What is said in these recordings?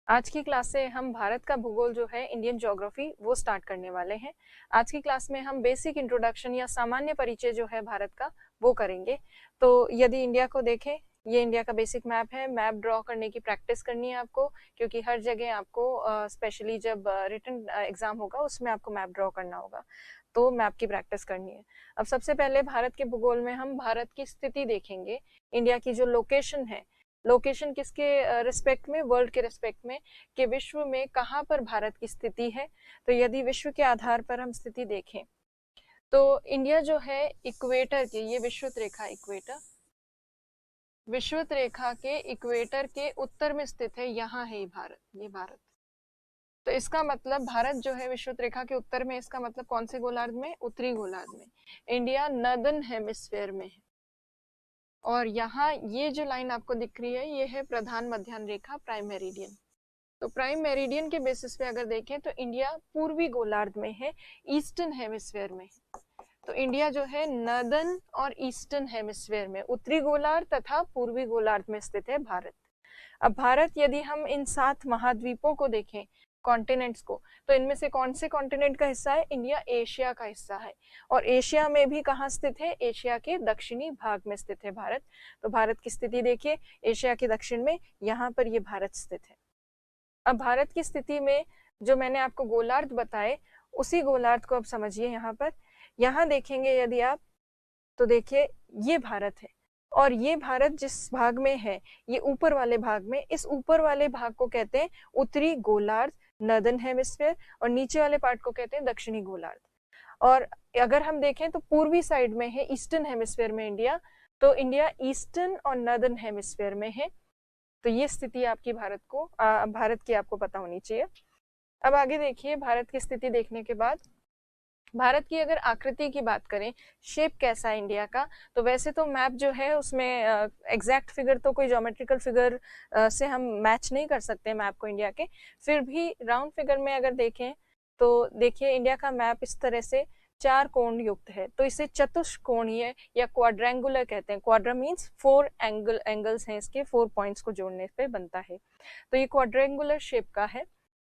आज की क्लास से हम भारत का भूगोल जो है इंडियन ज्योग्राफी वो स्टार्ट करने वाले हैं। आज की क्लास में हम बेसिक इंट्रोडक्शन या सामान्य परिचय जो है भारत का वो करेंगे। तो यदि इंडिया को देखें, ये इंडिया का बेसिक मैप है। मैप ड्रॉ करने की प्रैक्टिस करनी है आपको, क्योंकि हर जगह आपको स्पेशली जब रिटन एग्जाम होगा उसमें आपको मैप ड्रॉ करना होगा, तो मैप की प्रैक्टिस करनी है। अब सबसे पहले भारत के भूगोल में हम भारत की स्थिति देखेंगे। इंडिया की जो लोकेशन है, लोकेशन किसके रिस्पेक्ट में, वर्ल्ड के रिस्पेक्ट में, कि विश्व में कहाँ पर भारत की स्थिति है। तो यदि विश्व के आधार पर हम स्थिति देखें तो इंडिया जो है इक्वेटर के, ये विषुवत रेखा, इक्वेटर विषुवत रेखा के इक्वेटर के उत्तर में स्थित है। यहाँ है भारत, ये भारत। तो इसका मतलब भारत जो है विषुवत रेखा के उत्तर में, इसका मतलब कौन से गोलार्ध में? उत्तरी गोलार्ध में। इंडिया नॉर्दर्न हेमिस्फीयर में है। और यहाँ ये जो लाइन आपको दिख रही है, ये है प्रधान मध्याह्न रेखा, प्राइम मेरिडियन। तो प्राइम मेरिडियन के बेसिस पे अगर देखें तो इंडिया पूर्वी गोलार्ध में है, ईस्टर्न हेमिस्फीयर में है। तो इंडिया जो है नॉर्दर्न और ईस्टर्न हेमिस्फीयर में, उत्तरी गोलार्ध तथा पूर्वी गोलार्ध में स्थित है भारत। अब भारत, यदि हम इन 7 महाद्वीपों को देखें, कॉन्टिनेंट्स को, तो इनमें से कौन से कॉन्टिनेंट का हिस्सा है? इंडिया एशिया का हिस्सा है। और एशिया में भी कहाँ स्थित है? एशिया के दक्षिणी भाग में स्थित है भारत। तो भारत की स्थिति देखिए, एशिया के दक्षिण में यहाँ पर ये भारत स्थित है। अब भारत की स्थिति में जो मैंने आपको गोलार्ध बताए, उसी गोलार्ध को अब समझिए। यहाँ देखेंगे यदि आप, तो देखिए ये भारत है। और ये भारत जिस भाग में है, ये ऊपर वाले भाग में, इस ऊपर वाले भाग को कहते हैं उत्तरी गोलार्ध, नॉर्दर्न हेमिस्फीयर, और नीचे वाले पार्ट को कहते हैं दक्षिणी गोलार्ध। और अगर हम देखें तो पूर्वी साइड में है, ईस्टर्न हेमिस्फीयर में इंडिया। तो इंडिया ईस्टर्न और नॉर्दर्न हेमिस्फीयर में है। तो ये स्थिति आपकी भारत की आपको पता होनी चाहिए। अब आगे देखिए, भारत की स्थिति देखने के बाद भारत की अगर आकृति की बात करें, शेप कैसा है इंडिया का, तो वैसे तो मैप जो है उसमें एग्जैक्ट फिगर तो कोई ज्योमेट्रिकल फिगर से हम मैच नहीं कर सकते मैप को इंडिया के। फिर भी राउंड फिगर में अगर देखें तो देखिए इंडिया का मैप इस तरह से 4 कोण युक्त है। तो इसे चतुष्कोणीय या क्वाड्रेंगुलर कहते हैं। क्वाड्रा मीन्स 4 एंगल्स हैं इसके, 4 पॉइंट्स को जोड़ने पे बनता है। तो ये क्वाड्रेंगुलर शेप का है।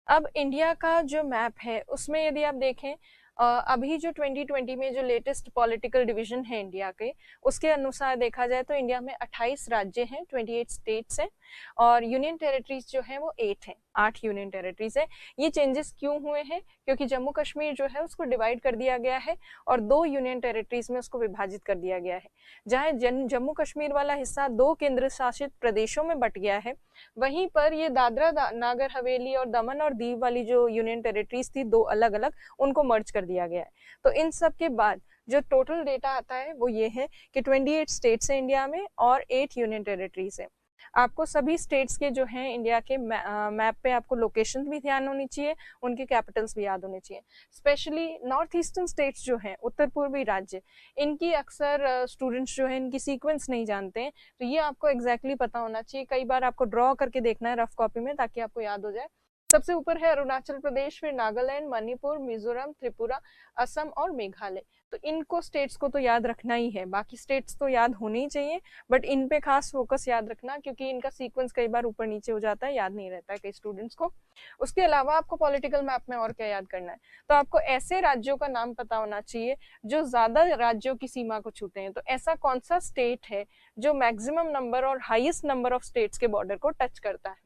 अब इंडिया का जो मैप है उसमें यदि आप देखें, अभी जो 2020 में जो लेटेस्ट पॉलिटिकल डिवीजन है इंडिया के, उसके अनुसार देखा जाए तो इंडिया में 28 राज्य हैं, 28 स्टेट्स हैं, और यूनियन टेरिटरीज जो है वो 8 हैं, 8 यूनियन टेरिटरीज है। ये चेंजेस क्यों हुए हैं? क्योंकि जम्मू कश्मीर जो है उसको डिवाइड कर दिया गया है और 2 यूनियन टेरिटरीज में उसको विभाजित कर दिया गया है। जहाँ जम्मू कश्मीर वाला हिस्सा 2 केंद्र शासित प्रदेशों में बट गया है, वहीं पर ये दादरा नागर हवेली और दमन और दीव वाली जो यूनियन टेरिटरीज थी, 2 अलग अलग, उनको मर्ज कर दिया गया है। तो इन सब के बाद जो टोटल डेटा आता है वो ये है कि 28 स्टेट्स हैं इंडिया में और 8 यूनियन टेरिटरीज हैं। आपको सभी स्टेट्स के जो हैं इंडिया के मैप पे आपको लोकेशन भी ध्यान होनी चाहिए, उनके कैपिटल्स भी याद होने चाहिए। स्पेशली नॉर्थ ईस्टर्न स्टेट्स जो हैं, उत्तर पूर्वी राज्य, इनकी अक्सर स्टूडेंट्स जो है इनकी सीक्वेंस नहीं जानते हैं। तो ये आपको एग्जैक्टली पता होना चाहिए। कई बार आपको ड्रॉ करके देखना है रफ कॉपी में, ताकि आपको याद हो जाए। सबसे ऊपर है अरुणाचल प्रदेश, फिर नागालैंड, मणिपुर, मिजोरम, त्रिपुरा, असम और मेघालय। तो इनको स्टेट्स को तो याद रखना ही है, बाकी स्टेट्स तो याद होनी ही चाहिए, बट इन पे खास फोकस याद रखना, क्योंकि इनका सीक्वेंस कई बार ऊपर नीचे हो जाता है, याद नहीं रहता है कई स्टूडेंट्स को। उसके अलावा आपको पॉलिटिकल मैप में और क्या याद करना है, तो आपको ऐसे राज्यों का नाम पता होना चाहिए जो ज्यादा राज्यों की सीमा को छूते हैं। तो ऐसा कौन सा स्टेट है जो मैक्सिमम नंबर और हाईएस्ट नंबर ऑफ स्टेट्स के बॉर्डर को टच करता है,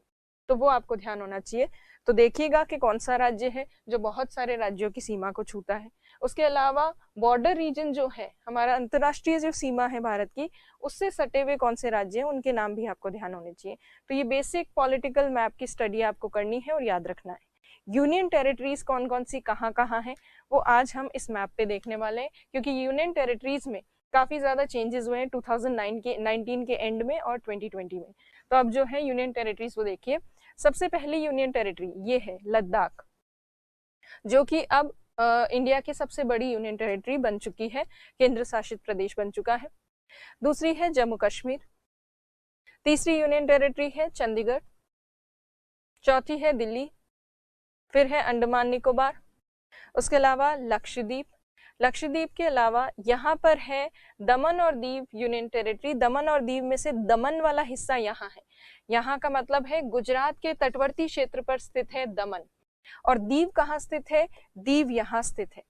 तो वो आपको ध्यान होना चाहिए। तो देखिएगा कि कौन सा राज्य है जो बहुत सारे राज्यों की सीमा को छूता है। उसके अलावा बॉर्डर रीजन जो है, हमारा अंतरराष्ट्रीय जो सीमा है भारत की, उससे सटे हुए कौन से राज्य हैं, उनके नाम भी आपको ध्यान होने चाहिए। तो ये बेसिक पॉलिटिकल मैप की स्टडी आपको करनी है और याद रखना है। यूनियन टेरिटरीज कौन कौन सी कहाँ कहाँ हैं, वो आज हम इस मैप पे देखने वाले हैं, क्योंकि यूनियन टेरिटरीज में काफी ज्यादा चेंजेस हुए हैं 2019 के एंड में और 2020 में। तो अब जो है यूनियन टेरिटरीज वो देखिए। सबसे पहली यूनियन टेरिटरी ये है लद्दाख, जो कि अब इंडिया की सबसे बड़ी यूनियन टेरिटरी बन चुकी है, केंद्र शासित प्रदेश बन चुका है। दूसरी है जम्मू कश्मीर। तीसरी यूनियन टेरिटरी है चंडीगढ़। चौथी है दिल्ली। फिर है अंडमान निकोबार। उसके अलावा लक्षद्वीप, लक्षद्वीप के अलावा यहाँ पर है दमन और दीव यूनियन टेरिटरी। दमन और दीव में से दमन वाला हिस्सा यहाँ है, यहाँ का मतलब है गुजरात के तटवर्ती क्षेत्र पर स्थित है दमन। और दीव कहाँ स्थित है? दीव यहाँ स्थित है।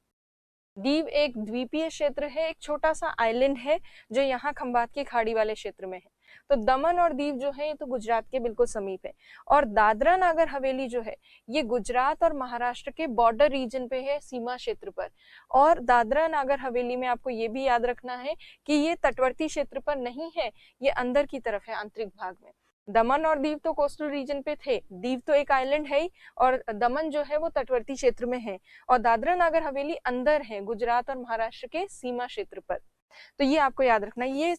दीव एक द्वीपीय क्षेत्र है, एक छोटा सा आइलैंड है जो यहाँ खंबात की खाड़ी वाले क्षेत्र में है। तो दमन और दीव जो है ये तो गुजरात के बिल्कुल समीप है। और दादरा नागर हवेली जो है ये गुजरात और महाराष्ट्र के बॉर्डर रीजन पे है, सीमा क्षेत्र पर। और दादरा नागर हवेली में आपको ये भी याद रखना है कि ये तटवर्ती क्षेत्र पर नहीं है, ये अंदर की तरफ है, आंतरिक भाग में। दमन और दीव तो कोस्टल रीजन पे थे, दीव तो एक आइलैंड है ही, और दमन जो है वो तटवर्ती क्षेत्र में है, और दादरा नागर हवेली अंदर है, गुजरात और महाराष्ट्र के सीमा क्षेत्र पर। तो ये आपको याद रखना है। ये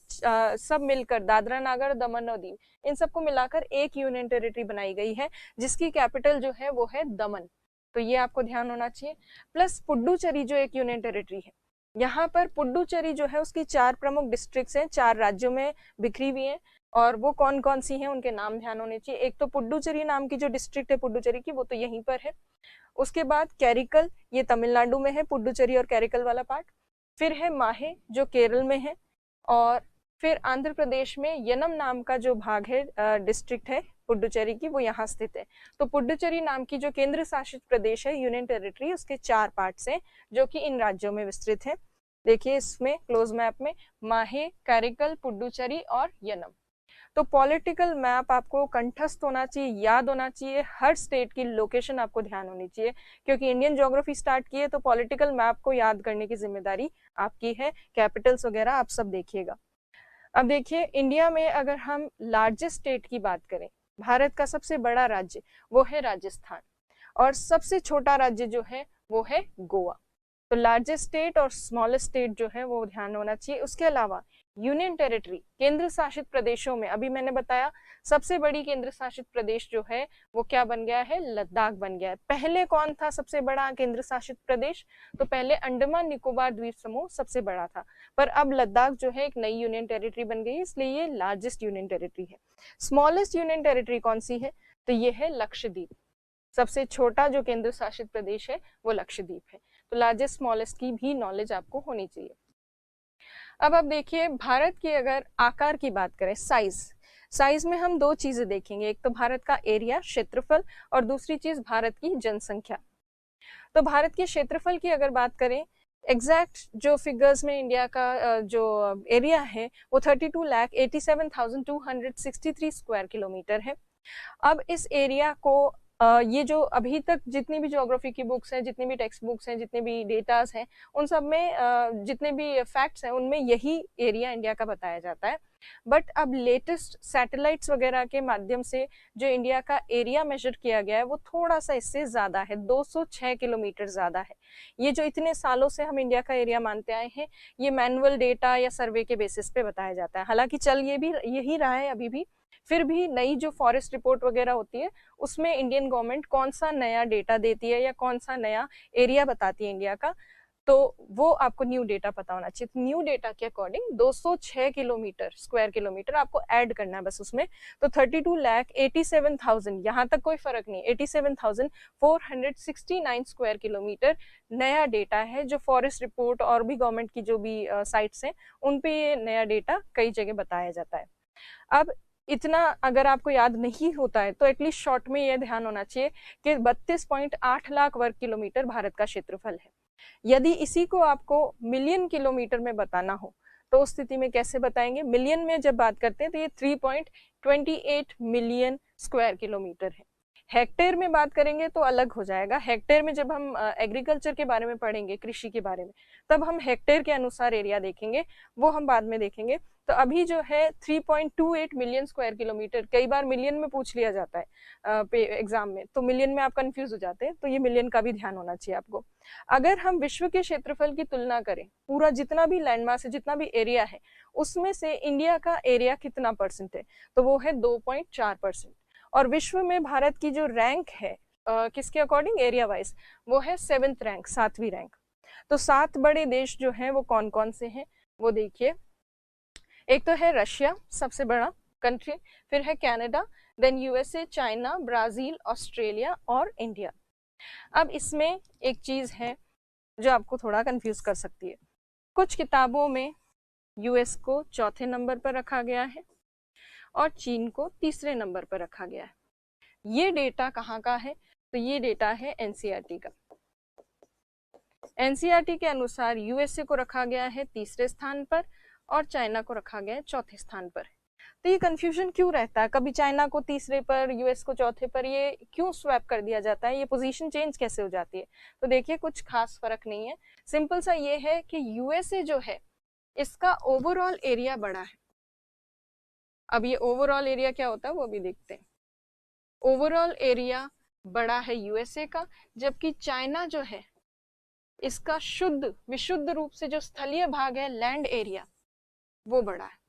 सब मिलकर दादरा नागर, दमन और दीव, इन सबको मिलाकर एक यूनियन टेरिटरी बनाई गई है जिसकी कैपिटल जो है वो है दमन। तो ये आपको ध्यान होना चाहिए। प्लस पुडुचेरी जो एक यूनियन टेरिटरी है, यहाँ पर पुडुचेरी जो है उसकी 4 प्रमुख डिस्ट्रिक्ट्स हैं, 4 राज्यों में बिखरी हुई हैं, और वो कौन कौन सी हैं उनके नाम ध्यान होने चाहिए। एक तो पुडुचेरी नाम की जो डिस्ट्रिक्ट है पुडुचेरी की, वो तो यहीं पर है। उसके बाद कैरिकल, ये तमिलनाडु में है, पुडुचेरी और कैरिकल वाला पार्ट। फिर है माहे जो केरल में है, और फिर आंध्र प्रदेश में यनम नाम का जो भाग है, डिस्ट्रिक्ट है पुडुचेरी की, वो यहाँ स्थित है। तो पुडुचेरी नाम की जो केंद्र शासित प्रदेश है, यूनियन टेरिटरी, उसके 4 पार्ट्स हैं जो कि इन राज्यों में विस्तृत है। देखिए इसमें क्लोज मैप में माहे, कैरिकल, पुडुचेरी और यनम। तो पॉलिटिकल मैप आपको कंठस्थ होना चाहिए, याद होना चाहिए, हर स्टेट की लोकेशन आपको ध्यान होनी चाहिए, क्योंकि इंडियन ज्योग्राफी स्टार्ट की है तो पॉलिटिकल मैप को याद करने की जिम्मेदारी आपकी है। कैपिटल्स वगैरह आप सब देखिएगा। अब देखिए इंडिया में अगर हम लार्जेस्ट स्टेट की बात करें, भारत का सबसे बड़ा राज्य वो है राजस्थान, और सबसे छोटा राज्य जो है वो है गोवा। तो लार्जेस्ट स्टेट और स्मॉलेस्ट स्टेट जो है वो ध्यान होना चाहिए। उसके अलावा यूनियन टेरिटरी, केंद्र शासित प्रदेशों में अभी मैंने बताया सबसे बड़ी केंद्र शासित प्रदेश जो है वो क्या बन गया है? लद्दाख बन गया है। पहले कौन था सबसे बड़ा केंद्र शासित प्रदेश? तो पहले अंडमान निकोबार द्वीप समूह सबसे बड़ा था, पर अब लद्दाख जो है एक नई यूनियन टेरिटरी बन गई, इसलिए ये लार्जेस्ट यूनियन टेरिटरी है। स्मॉलेस्ट यूनियन टेरिटरी कौन सी है? तो ये है लक्षद्वीप। सबसे छोटा जो केंद्र शासित प्रदेश है वो लक्षद्वीप है। तो लार्जेस्ट स्मॉलेस्ट की भी नॉलेज आपको होनी चाहिए। अब आप देखिए भारत के अगर आकार की बात करें, साइज में हम 2 चीजें देखेंगे, एक तो भारत का एरिया, क्षेत्रफल, और दूसरी चीज भारत की जनसंख्या। तो भारत के क्षेत्रफल की अगर बात करें, एग्जैक्ट जो फिगर्स में इंडिया का जो एरिया है वो 32,87,263 स्क्वायर किलोमीटर है। अब इस एरिया को ये जो अभी तक जितनी भी ज्योग्राफी की बुक्स हैं, जितनी भी टेक्स्ट बुक्स हैं, जितने भी डेटास हैं, उन सब में जितने भी फैक्ट्स हैं उनमें यही एरिया इंडिया का बताया जाता है। बट अब लेटेस्ट सैटेलाइट्स वगैरह के माध्यम से जो इंडिया का एरिया मेजर किया गया है वो थोड़ा सा इससे ज़्यादा है, 206 किलोमीटर ज़्यादा है। ये जो इतने सालों से हम इंडिया का एरिया मानते आए हैं, ये मैनुअल डेटा या सर्वे के बेसिस पे बताया जाता है। हालांकि चल ये भी यही रहा है अभी भी, फिर भी नई जो फॉरेस्ट रिपोर्ट वगैरह होती है उसमें इंडियन गवर्नमेंट कौन सा नया डेटा देती है या कौन सा नया एरिया बताती है इंडिया का, तो वो आपको न्यू डेटा पता होना चाहिए। न्यू डेटा के अकॉर्डिंग 206 किलोमीटर स्क्वायर किलोमीटर आपको ऐड करना है बस उसमें। तो 32,87,000, यहाँ तक कोई फर्क नहीं, 87,469 स्क्वायर किलोमीटर नया डेटा है जो फॉरेस्ट रिपोर्ट और भी गवर्नमेंट की जो भी साइट्स हैं उन पे ये नया डेटा कई जगह बताया जाता है। अब इतना अगर आपको याद नहीं होता है तो एटलीस्ट शॉर्ट में यह ध्यान होना चाहिए कि 32.8 लाख वर्ग किलोमीटर भारत का क्षेत्रफल है। यदि इसी को आपको मिलियन किलोमीटर में बताना हो तो उस स्थिति में कैसे बताएंगे? मिलियन में जब बात करते हैं तो ये 3.28 मिलियन स्क्वायर किलोमीटर है। हेक्टेयर में बात करेंगे तो अलग हो जाएगा। हेक्टेयर में जब हम एग्रीकल्चर के बारे में पढ़ेंगे, कृषि के बारे में, तब हम हेक्टेयर के अनुसार एरिया देखेंगे, वो हम बाद में देखेंगे। तो अभी जो है 3.28 मिलियन स्क्वायर किलोमीटर, कई बार मिलियन में पूछ लिया जाता है एग्जाम में, तो मिलियन में आप कंफ्यूज हो जाते हैं, तो ये मिलियन का भी ध्यान होना चाहिए आपको। अगर हम विश्व के क्षेत्रफल की तुलना करें, पूरा जितना भी लैंडमास है, जितना भी एरिया है, उसमें से इंडिया का एरिया कितना परसेंट है? तो वो है 2.4%। और विश्व में भारत की जो रैंक है किसके अकॉर्डिंग? एरिया वाइज, वो है 7th रैंक, 7वीं रैंक। तो 7 बड़े देश जो हैं वो कौन कौन से हैं वो देखिए। एक तो है रशिया, सबसे बड़ा कंट्री, फिर है Canada, then USA, China, Brazil, Australia और इंडिया। अब इसमें एक चीज है जो आपको थोड़ा कंफ्यूज कर सकती है। कुछ किताबों में यूएस को चौथे नंबर पर रखा गया है और चीन को तीसरे नंबर पर रखा गया है। ये डेटा कहाँ का है? तो ये डेटा है एनसीईआरटी का। एनसीईआरटी के अनुसार यूएसए को रखा गया है तीसरे स्थान पर और चाइना को रखा गया है चौथे स्थान पर। तो ये कंफ्यूजन क्यों रहता है, कभी चाइना को तीसरे पर यूएस को चौथे पर, ये क्यों स्वैप कर दिया जाता है, ये पोजीशन चेंज कैसे हो जाती है? तो देखिए कुछ खास फर्क नहीं है, सिंपल सा ये है कि यूएसए जो है इसका ओवरऑल एरिया बड़ा है। अब ये ओवरऑल एरिया क्या होता है वो भी देखते हैं। ओवरऑल एरिया बड़ा है यूएसए का, जबकि चाइना जो है इसका शुद्ध विशुद्ध रूप से जो स्थलीय भाग है, लैंड एरिया, वो बड़ा है।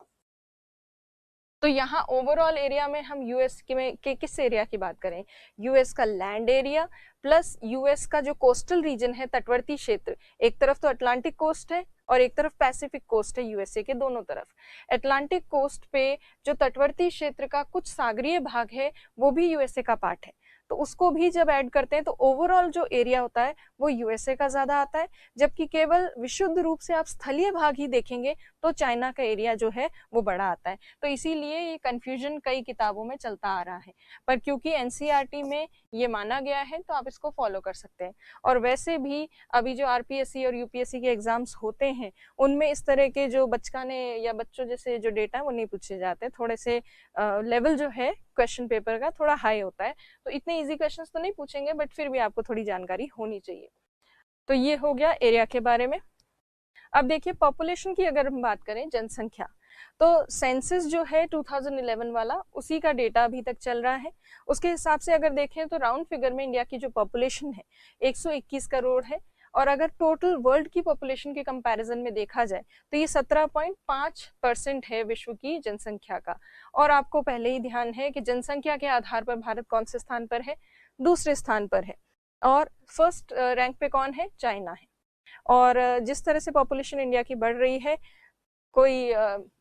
तो यहाँ ओवरऑल एरिया में हम यूएस के किस एरिया की बात करें? यूएस का लैंड एरिया प्लस यूएस का जो कोस्टल रीजन है, तटवर्ती क्षेत्र, एक तरफ तो अटलांटिक कोस्ट है और एक तरफ पैसिफिक कोस्ट है, यूएसए के दोनों तरफ। अटलांटिक कोस्ट पे जो तटवर्ती क्षेत्र का कुछ सागरीय भाग है वो भी यूएसए का पार्ट है, तो उसको भी जब ऐड करते हैं तो ओवरऑल जो एरिया होता है वो यूएसए का ज्यादा आता है, जबकि केवल विशुद्ध रूप से आप स्थलीय भाग ही देखेंगे तो चाइना का एरिया जो है वो बड़ा आता है। तो इसीलिए ये कंफ्यूजन कई किताबों में चलता आ रहा है, पर क्योंकि एनसीईआरटी में ये माना गया है तो आप इसको फॉलो कर सकते हैं। और वैसे भी अभी जो आरपीएससी और यूपीएससी के एग्जाम्स होते हैं उनमें इस तरह के जो बचकाने या बच्चों जैसे जो डेटा है वो नहीं पूछे जाते, थोड़े से लेवल जो है क्वेश्चन पेपर का थोड़ा हाई होता है, तो इतने इजी क्वेश्चंस तो नहीं पूछेंगे, बट फिर भी आपको थोड़ी जानकारी होनी चाहिए। तो ये हो गया एरिया के बारे में। अब देखिए पॉपुलेशन की अगर हम बात करें, जनसंख्या, तो सेंसस जो है 2011 वाला उसी का डेटा अभी तक चल रहा है। उसके हिसाब से अगर देखें तो राउंड फिगर में इंडिया की जो पॉपुलेशन है 121 करोड़ है, और अगर टोटल वर्ल्ड की पॉपुलेशन के कंपैरिजन में देखा जाए तो ये 17.5% है विश्व की जनसंख्या का। और आपको पहले ही ध्यान है कि जनसंख्या के आधार पर भारत कौन से स्थान पर है? दूसरे स्थान पर है, और फर्स्ट रैंक पे कौन है? चाइना है। और जिस तरह से पॉपुलेशन इंडिया की बढ़ रही है, कोई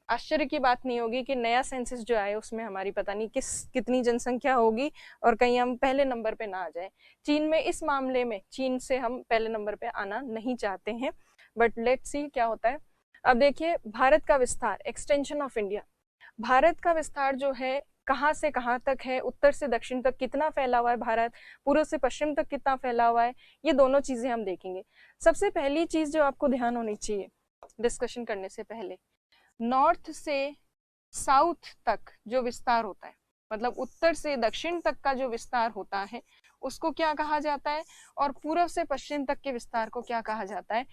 आश्चर्य की बात नहीं होगी कि नया सेंसस जो आए उसमें हमारी पता नहीं कितनी जनसंख्या होगी और कहीं हम पहले नंबर पे ना आ जाए। चीन में इस मामले में, चीन से हम पहले नंबर पे आना नहीं चाहते हैं, बट लेट्स सी क्या होता है। अब देखिए भारत का विस्तार, एक्सटेंशन ऑफ इंडिया, भारत का विस्तार जो है कहाँ से कहाँ तक है, उत्तर से दक्षिण तक कितना फैला हुआ है भारत, पूर्व से पश्चिम तक कितना फैला हुआ है, ये दोनों चीजें हम देखेंगे। सबसे पहली चीज जो आपको ध्यान होनी चाहिए डिस्कशन करने से पहले, नॉर्थ से साउथ तक जो विस्तार होता है, मतलब उत्तर से दक्षिण तक का जो विस्तार होता है उसको क्या कहा जाता है, और पूर्व से पश्चिम तक के विस्तार को क्या कहा जाता है,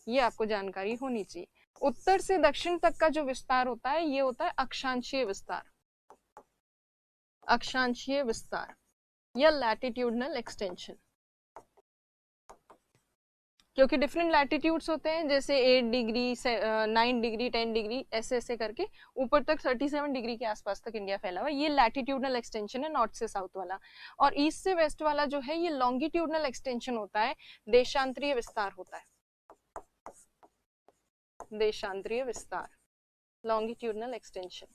ये आपको जानकारी होनी चाहिए। उत्तर से दक्षिण तक का जो विस्तार होता है ये होता है अक्षांशीय विस्तार, अक्षांशीय विस्तार या लैटिट्यूडनल एक्सटेंशन, क्योंकि डिफरेंट लैटिट्यूड्स होते हैं, जैसे 8 डिग्री, 9 डिग्री, 10 डिग्री, ऐसे ऐसे करके ऊपर तक 37 डिग्री के आसपास तक इंडिया फैला हुआ है। ये लैटिट्यूडनल एक्सटेंशन है नॉर्थ से साउथ वाला। और ईस्ट से वेस्ट वाला जो है ये लॉन्गिट्यूडनल एक्सटेंशन होता है, देशांतरीय विस्तार होता है, देशांतरीय विस्तार, लॉन्गिट्यूडनल एक्सटेंशन।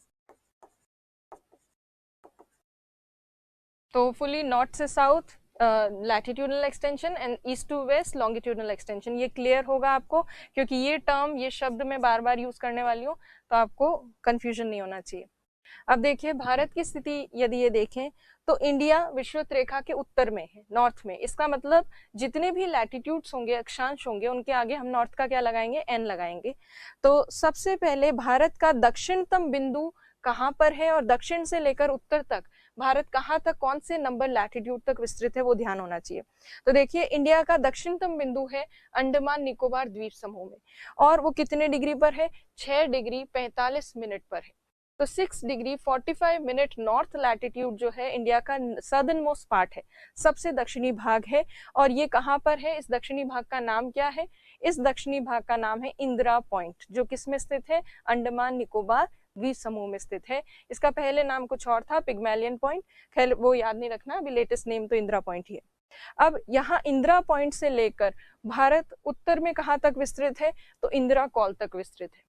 तो फुली नॉर्थ से south latitudinal extension and east to west longitudinal extension, ये क्लियर होगा आपको, क्योंकि ये टर्म, ये शब्द मैं बार बार यूज करने वाली हूँ तो आपको कंफ्यूजन नहीं होना चाहिए। अब देखिए भारत की स्थिति यदि ये देखें तो इंडिया विषुवत रेखा के उत्तर में है, नॉर्थ में। इसका मतलब जितने भी लैटिट्यूड्स होंगे, अक्षांश होंगे, उनके आगे हम नॉर्थ का क्या लगाएंगे? एन लगाएंगे। तो सबसे पहले भारत का दक्षिणतम बिंदु कहाँ पर है और दक्षिण से लेकर उत्तर तक भारत कहाँ तक, कौन से नंबर लैटिट्यूड तक विस्तृत है, वो ध्यान होना चाहिए। तो देखिए इंडिया का दक्षिणतम बिंदु है अंडमान निकोबार द्वीप समूह में, और वो कितने डिग्री पर है? 6 डिग्री 45 मिनट पर है। तो 6 डिग्री 45 मिनट नॉर्थ लैटिट्यूड जो है इंडिया का सदर्न मोस्ट पार्ट है, सबसे दक्षिणी भाग है। और ये कहाँ पर है? इस दक्षिणी भाग का नाम क्या है? इस दक्षिणी भाग का नाम है इंदिरा पॉइंट, जो किस में स्थित है? अंडमान निकोबार द्वीप समूह में स्थित है। इसका पहले नाम कुछ और था, पिग्मेलियन पॉइंट, खैर वो याद नहीं रखना, अभी लेटेस्ट नेम तो इंदिरा पॉइंट ही है। अब यहाँ इंदिरा पॉइंट से लेकर भारत उत्तर में कहाँ तक विस्तृत है? तो इंदिरा कॉल तक विस्तृत है।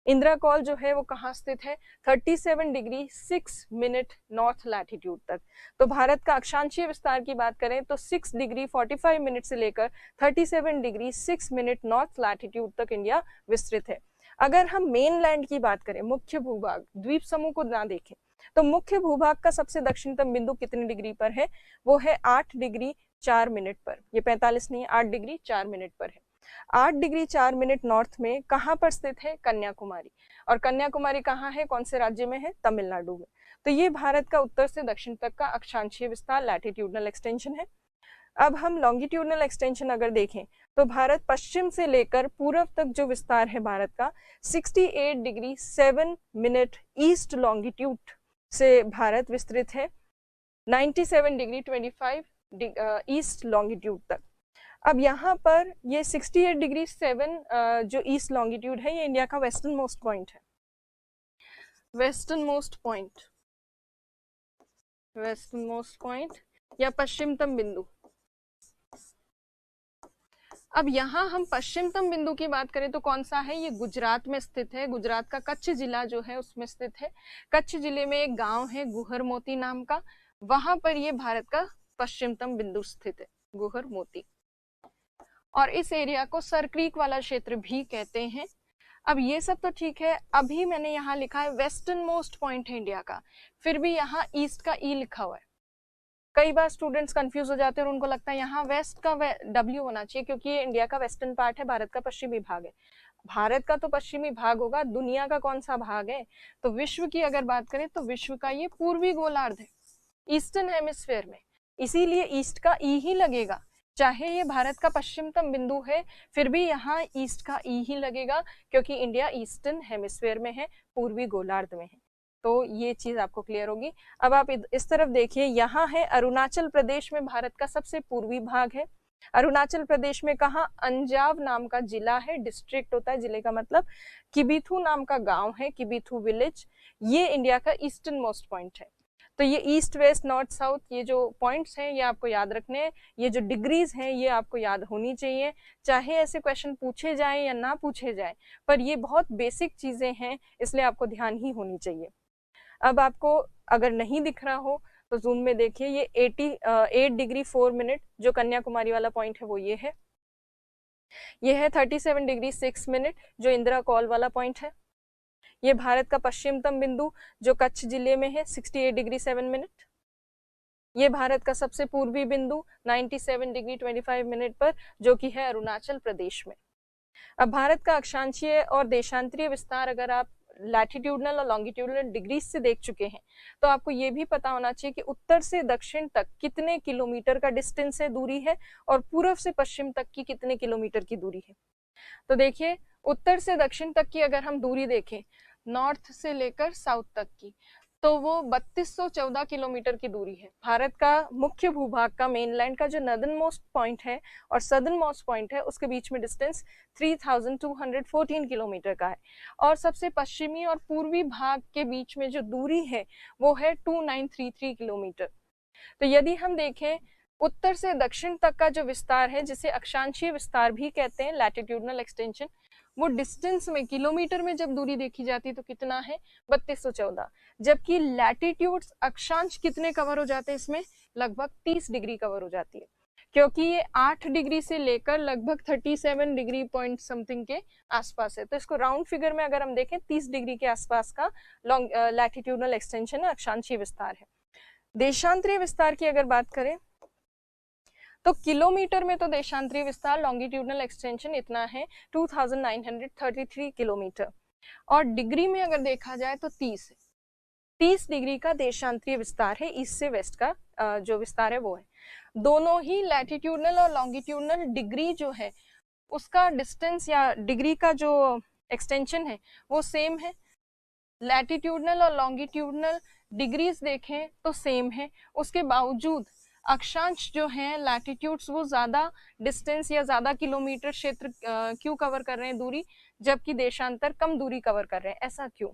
इंदिरा कॉल जो है वो कहाँ स्थित है? 37 डिग्री 6 मिनट नॉर्थ लैटिट्यूड तक। तो भारत का अक्षांशीय विस्तार की बात करें तो 6 डिग्री 45 मिनट से लेकर 37 डिग्री 6 मिनट नॉर्थ लैटिट्यूड तक इंडिया विस्तृत है। अगर हम मेन लैंड की बात करें, मुख्य भूभाग, द्वीप समूह को ना देखें, तो मुख्य भूभाग का सबसे दक्षिणतम बिंदु कितने डिग्री पर है? वो है 8 डिग्री 4 मिनट पर। ये 45 नहीं है, 8 डिग्री 4 मिनट पर है। 8 डिग्री 4 मिनट नॉर्थ में कहाँ पर स्थित है? कन्याकुमारी। और कन्याकुमारी कहाँ है, कौन से राज्य में है? तमिलनाडु में। तो ये भारत का उत्तर से दक्षिण तक का अक्षांशीय विस्तार, लैटिट्यूडनल एक्सटेंशन है। अब हम लॉन्गिट्यूडनल एक्सटेंशन अगर देखें तो भारत पश्चिम से लेकर पूर्व तक जो विस्तार है भारत का, 68 डिग्री 7 मिनट ईस्ट लॉन्गिट्यूड से भारत विस्तृत है 97 डिग्री 25 ईस्ट लॉन्गिट्यूड तक। अब यहाँ पर ये 68 डिग्री 7 जो ईस्ट लॉन्गिट्यूड है, ये इंडिया का वेस्टर्न मोस्ट पॉइंट है। Western most point, western most point या पश्चिमतम बिंदु। अब यहाँ हम पश्चिमतम बिंदु की बात करें तो कौन सा है? ये गुजरात में स्थित है। गुजरात का कच्छ जिला जो है उसमें स्थित है। कच्छ जिले में एक गांव है गुहर मोती नाम का, वहां पर ये भारत का पश्चिमतम बिंदु स्थित है, गुहर मोती। और इस एरिया को सर क्रीक वाला क्षेत्र भी कहते हैं। अब ये सब तो ठीक है, अभी मैंने यहाँ लिखा है वेस्टर्न मोस्ट पॉइंट है इंडिया का, फिर भी यहाँ ईस्ट का ई लिखा हुआ है। कई बार स्टूडेंट्स कंफ्यूज हो जाते हैं और उनको लगता है यहाँ वेस्ट का डब्ल्यू होना चाहिए, क्योंकि ये इंडिया का वेस्टर्न पार्ट है, भारत का पश्चिमी भाग है। भारत का तो पश्चिमी भाग होगा, दुनिया का कौन सा भाग है? तो विश्व की अगर बात करें तो विश्व का ये पूर्वी गोलार्ध है, ईस्टर्न हेमिस्फीयर में, इसीलिए ईस्ट का ई ही लगेगा। चाहे ये भारत का पश्चिमतम बिंदु है, फिर भी यहाँ ईस्ट का ई ही लगेगा, क्योंकि इंडिया ईस्टर्न हेमिस्फीयर में है, पूर्वी गोलार्ध में है। तो ये चीज आपको क्लियर होगी। अब आप इस तरफ देखिए, यहाँ है अरुणाचल प्रदेश में भारत का सबसे पूर्वी भाग है। अरुणाचल प्रदेश में कहाँ? अंजाव नाम का जिला है, डिस्ट्रिक्ट होता है, जिले का मतलब। किबिथू नाम का गांव है, किबिथू विलेज। ये इंडिया का ईस्टर्न मोस्ट पॉइंट है। तो ये ईस्ट वेस्ट नॉर्थ साउथ, ये जो पॉइंट्स हैं ये आपको याद रखने हैं। ये जो डिग्रीज हैं ये आपको याद होनी चाहिए, चाहे ऐसे क्वेश्चन पूछे जाएं या ना पूछे जाएं, पर ये बहुत बेसिक चीजें हैं, इसलिए आपको ध्यान ही होनी चाहिए। अब आपको अगर नहीं दिख रहा हो तो जूम में देखिए, ये 8 डिग्री 4 मिनट जो कन्याकुमारी वाला पॉइंट है वो ये है। ये है 37 डिग्री 6 मिनट जो इंदिरा कॉल वाला पॉइंट है। ये भारत का पश्चिमतम बिंदु जो कच्छ जिले में है, 68 डिग्री 7 मिनट। ये भारत का सबसे पूर्वी बिंदु 97 डिग्री 25 मिनट पर, जो कि है अरुणाचल प्रदेश में। अब भारत का अक्षांशीय और देशांतरीय विस्तार अगर आप लैटिट्यूडनल और लॉन्गिट्यूडनल डिग्रीज से देख चुके हैं तो आपको ये भी पता होना चाहिए कि उत्तर से दक्षिण तक कितने किलोमीटर का डिस्टेंस है, दूरी है, और पूर्व से पश्चिम तक की कितने किलोमीटर की दूरी है। तो देखिए, उत्तर से दक्षिण तक की अगर हम दूरी देखें, नॉर्थ से लेकर साउथ तक की, तो वो 3214 किलोमीटर की दूरी है। भारत का मुख्य भूभाग का, मेनलैंड का जो नॉर्दर्न मोस्ट पॉइंट है और सदर्न मोस्ट पॉइंट है, उसके बीच में डिस्टेंस 3214 किलोमीटर का है। और सबसे पश्चिमी और पूर्वी भाग के बीच में जो दूरी है वो है 2933 किलोमीटर। तो यदि हम देखें उत्तर से दक्षिण तक का जो विस्तार है, जिसे अक्षांशीय विस्तार भी कहते हैं, लैटिट्यूडनल एक्सटेंशन, वो डिस्टेंस में, किलोमीटर में जब दूरी देखी जाती है तो कितना है? 3214। जबकि लैटिट्यूड्स, अक्षांश कितने कवर हो जाते हैं इसमें? लगभग 30 डिग्री कवर हो जाती है, क्योंकि ये 8 डिग्री से लेकर लगभग 37 डिग्री पॉइंट समथिंग के आसपास है। तो इसको राउंड फिगर में अगर हम देखें, 30 डिग्री के आसपास का लैटिट्यूडनल एक्सटेंशन है, अक्षांशीय विस्तार है। देशांतरीय विस्तार की अगर बात करें तो किलोमीटर में तो देशांतरीय विस्तार, लॉन्गिट्यूडनल एक्सटेंशन इतना है 2933 किलोमीटर, और डिग्री में अगर देखा जाए तो 30 डिग्री का देशांतरीय विस्तार है, ईस्ट से वेस्ट का जो विस्तार है वो है। दोनों ही लैटिट्यूडनल और लॉन्गिट्यूडनल डिग्री जो है उसका डिस्टेंस या डिग्री का जो एक्सटेंशन है वो सेम है। लैटिट्यूडनल और लॉन्गिट्यूडनल डिग्रीज देखें तो सेम है, उसके बावजूद अक्षांश जो है, लैटिट्यूड्स, वो ज्यादा डिस्टेंस या ज्यादा किलोमीटर क्षेत्र क्यों कवर कर रहे हैं दूरी, जबकि देशांतर कम दूरी कवर कर रहे हैं। ऐसा क्यों?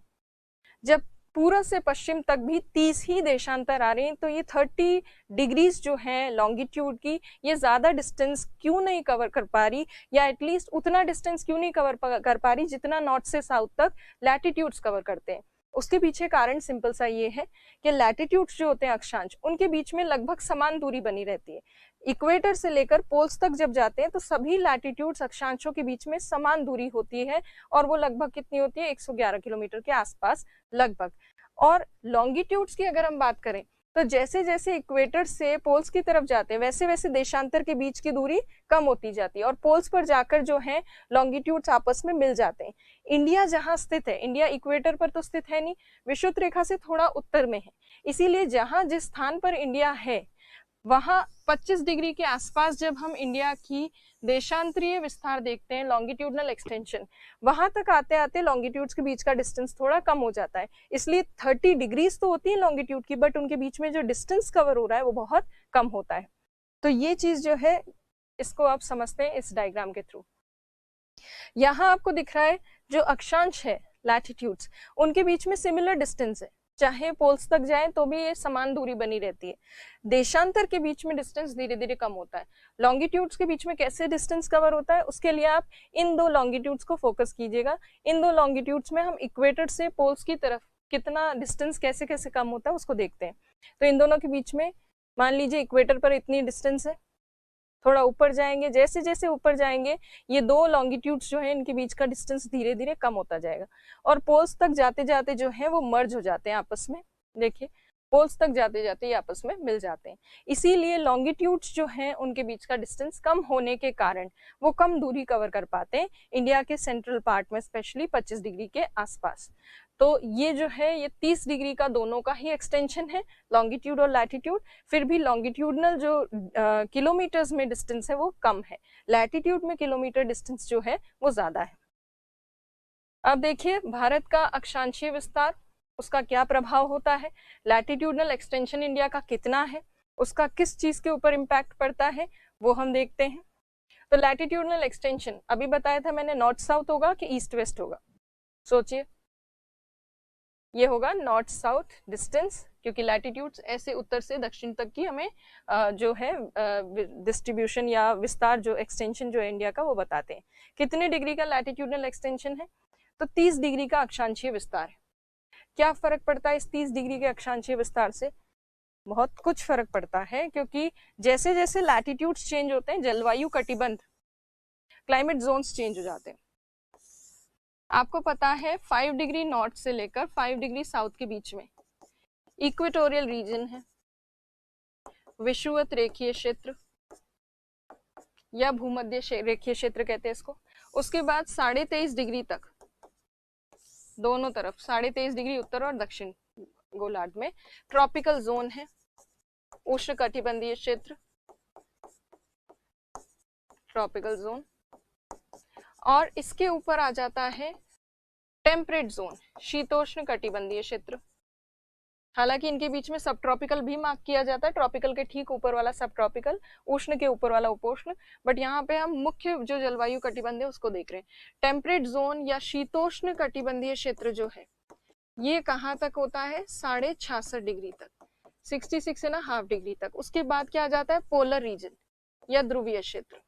जब पूर्व से पश्चिम तक भी 30 ही देशांतर आ रहे हैं। तो ये 30 डिग्रीज जो है लॉन्गिट्यूड की, ये ज्यादा डिस्टेंस क्यों नहीं कवर कर पा रही, या एटलीस्ट उतना डिस्टेंस क्यों नहीं कवर कर पा रही जितना नॉर्थ से साउथ तक लैटिट्यूड्स कवर करते हैं। उसके पीछे कारण सिंपल सा ये है कि लैटिट्यूड्स जो होते हैं अक्षांश, उनके बीच में लगभग समान दूरी बनी रहती है। इक्वेटर से लेकर पोल्स तक जब जाते हैं तो सभी लैटिट्यूड्स अक्षांशों के बीच में समान दूरी होती है, और वो लगभग कितनी होती है, 111 किलोमीटर के आसपास लगभग। और लॉन्गिट्यूड्स की अगर हम बात करें तो जैसे जैसे इक्वेटर से पोल्स की तरफ जाते हैं वैसे वैसे देशांतर के बीच की दूरी कम होती जाती है, और पोल्स पर जाकर जो है लॉन्गिट्यूड्स आपस में मिल जाते हैं। इंडिया जहां स्थित है, इंडिया इक्वेटर पर तो स्थित है नहीं, विषुवत रेखा से थोड़ा उत्तर में है, इसीलिए जहां जिस स्थान पर इंडिया है वहां 25 डिग्री के आसपास जब हम इंडिया की देशांतरीय विस्तार देखते हैं, लॉन्गिट्यूडनल एक्सटेंशन, वहां तक आते आते लॉन्गिट्यूड्स के बीच का डिस्टेंस थोड़ा कम हो जाता है। इसलिए 30 डिग्रीज तो होती है लॉन्गिट्यूड की, बट उनके बीच में जो डिस्टेंस कवर हो रहा है वो बहुत कम होता है। तो ये चीज जो है इसको आप समझते हैं इस डायग्राम के थ्रू। यहाँ आपको दिख रहा है जो अक्षांश है लैटिट्यूड्स, उनके बीच में सिमिलर डिस्टेंस है, चाहे पोल्स तक जाए तो भी ये समान दूरी बनी रहती है। देशांतर के बीच में डिस्टेंस धीरे धीरे कम होता है। लॉन्गिट्यूड्स के बीच में कैसे डिस्टेंस कवर होता है, उसके लिए आप इन दो लॉन्गिट्यूड्स को फोकस कीजिएगा। इन दो लॉन्गिट्यूड्स में हम इक्वेटर से पोल्स की तरफ कितना डिस्टेंस कैसे कैसे कम होता है उसको देखते हैं। तो इन दोनों के बीच में मान लीजिए इक्वेटर पर इतनी डिस्टेंस है, थोड़ा ऊपर जाएंगे, जैसे जैसे ऊपर जाएंगे ये दो लॉन्गिट्यूड्स जो है इनके बीच का डिस्टेंस धीरे धीरे कम होता जाएगा, और पोल्स तक जाते जाते जो है वो मर्ज हो जाते हैं आपस में। देखिए पोल्स तक जाते जाते ये आपस में मिल जाते हैं। इसीलिए लॉन्गिट्यूड्स जो हैं उनके बीच का डिस्टेंस कम होने के कारण वो कम दूरी कवर कर पाते हैं इंडिया के सेंट्रल पार्ट में, स्पेशली 25 डिग्री के आसपास। तो ये जो है ये 30 डिग्री का दोनों का ही एक्सटेंशन है, लॉन्गिट्यूड और लैटिट्यूड। फिर भी लॉन्गिट्यूडनल जो किलोमीटर्स में डिस्टेंस है वो कम है, लैटिट्यूड में किलोमीटर डिस्टेंस जो है वो ज्यादा है। अब देखिए भारत का अक्षांशीय विस्तार, उसका क्या प्रभाव होता है, लैटिट्यूडनल एक्सटेंशन इंडिया का कितना है, उसका किस चीज के ऊपर इम्पैक्ट पड़ता है वो हम देखते हैं। तो लैटिट्यूडनल एक्सटेंशन अभी बताया था मैंने, नॉर्थ साउथ होगा कि ईस्ट वेस्ट होगा, सोचिए। ये होगा नॉर्थ साउथ डिस्टेंस, क्योंकि लैटिट्यूड्स ऐसे उत्तर से दक्षिण तक की हमें जो है डिस्ट्रीब्यूशन या विस्तार जो एक्सटेंशन जो है इंडिया का वो बताते हैं। कितने डिग्री का लैटिट्यूडनल एक्सटेंशन है, तो 30 डिग्री का अक्षांशीय विस्तार है। क्या फर्क पड़ता है इस 30 डिग्री के अक्षांशीय विस्तार से, बहुत कुछ फर्क पड़ता है, क्योंकि जैसे जैसे लैटिट्यूड्स चेंज होते हैं जलवायु कटिबंध क्लाइमेट जोन्स चेंज हो जाते हैं। आपको पता है 5 डिग्री नॉर्थ से लेकर 5 डिग्री साउथ के बीच में इक्वेटोरियल रीजन है, विषुवत रेखीय क्षेत्र या भूमध्य रेखीय क्षेत्र कहते हैं इसको। उसके बाद 23.5 डिग्री तक दोनों तरफ 23.5 डिग्री उत्तर और दक्षिण गोलार्ध में ट्रॉपिकल जोन है, उष्ण कटिबंधीय क्षेत्र, ट्रॉपिकल जोन। और इसके ऊपर आ जाता है टेम्परेट जोन, शीतोष्ण कटिबंधीय क्षेत्र। हालांकि इनके बीच में सब ट्रॉपिकल भी मार्क किया जाता है, ट्रॉपिकल के ठीक ऊपर वाला सब ट्रॉपिकल, उष्ण के ऊपर वाला उपोष्ण, बट यहाँ पे हम मुख्य जो जलवायु कटिबंध है उसको देख रहे हैं। टेम्परेट जोन या शीतोष्ण कटिबंधीय क्षेत्र जो है ये कहाँ तक होता है, 66.5 डिग्री तक, 66.5 डिग्री तक। उसके बाद क्या आ जाता है, पोलर रीजन या ध्रुवीय क्षेत्र।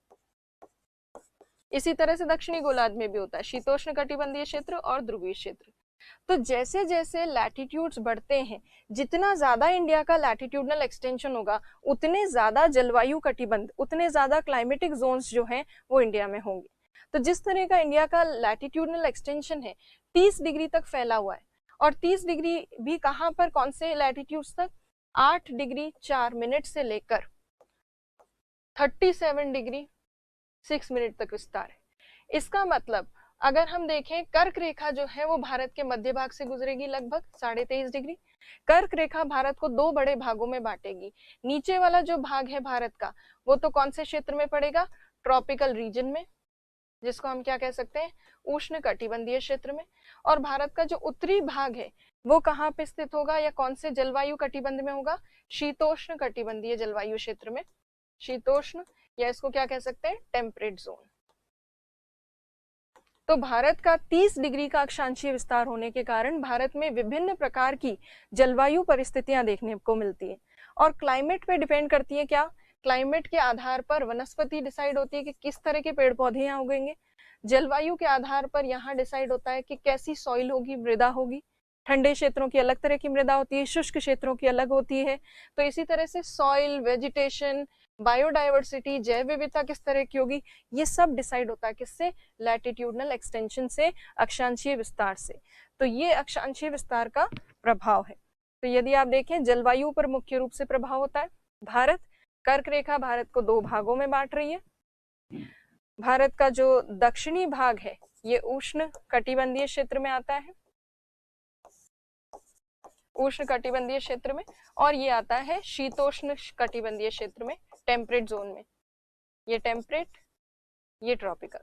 इसी तरह से दक्षिणी गोलार्ध में भी होता है शीतोष्ण कटिबंधीय क्षेत्र और ध्रुवीय क्षेत्र। तो जैसे जैसे लैटिट्यूड्स बढ़ते हैं, जितना ज्यादा इंडिया का लैटिट्यूडनल एक्सटेंशन होगा उतने ज्यादा जलवायु कटिबंध, उतने ज्यादा क्लाइमेटिक जोन्स जो हैं वो इंडिया में होंगे। तो जिस तरह का इंडिया का लैटिट्यूडनल एक्सटेंशन है 30 डिग्री तक फैला हुआ है, और 30 डिग्री भी कहाँ पर, कौन से लैटिट्यूड्स तक, 8 डिग्री 4 मिनट से लेकर 37 डिग्री 6 मिनट तक विस्तार है। इसका मतलब अगर हम देखें कर्क रेखा जो है वो भारत के मध्य भाग से गुजरेगी लगभग 23.5 डिग्री। कर्क रेखा भारत को दो बड़े भागों में बांटेगी। नीचे वाला जो भाग है भारत का वो तो कौन से क्षेत्र में पड़ेगा, ट्रॉपिकल रीजन में, जिसको हम क्या कह सकते हैं, उष्ण कटिबंधीय क्षेत्र में। और भारत का जो उत्तरी भाग है वो कहाँ पे स्थित होगा या कौन से जलवायु कटिबंध में होगा, शीतोष्ण कटिबंधीय जलवायु क्षेत्र में, शीतोष्ण, या इसको क्या कह सकते हैं, टेम्परेट जोन। तो भारत का 30 डिग्री का अक्षांशीय विस्तार होने के कारण भारत में विभिन्न प्रकार की जलवायु परिस्थितियां देखने को मिलती है और क्लाइमेट पे डिपेंड करती है। क्या क्लाइमेट के आधार पर वनस्पति डिसाइड होती है कि किस तरह के पेड़ पौधे यहाँ उगेंगे, जलवायु के आधार पर यहाँ डिसाइड होता है कि कैसी सॉइल होगी, मृदा होगी। ठंडे क्षेत्रों की अलग तरह की मृदा होती है, शुष्क क्षेत्रों की अलग होती है। तो इसी तरह से सॉइल, वेजिटेशन, बायोडाइवर्सिटी, जैव विविधता किस तरह की होगी, ये सब डिसाइड होता है किससे, लैटिट्यूडनल एक्सटेंशन से, अक्षांशीय विस्तार से। तो ये अक्षांशीय विस्तार का प्रभाव है। तो यदि आप देखें जलवायु पर मुख्य रूप से प्रभाव होता है। भारत कर्क रेखा भारत को 2 भागों में बांट रही है। भारत का जो दक्षिणी भाग है ये उष्ण कटिबंधीय क्षेत्र में आता है, उष्ण कटिबंधीय क्षेत्र में, और ये आता है शीतोष्ण कटिबंधीय क्षेत्र में, टेम्परेट जोन में। ये टेम्परेट, ये ट्रॉपिकल।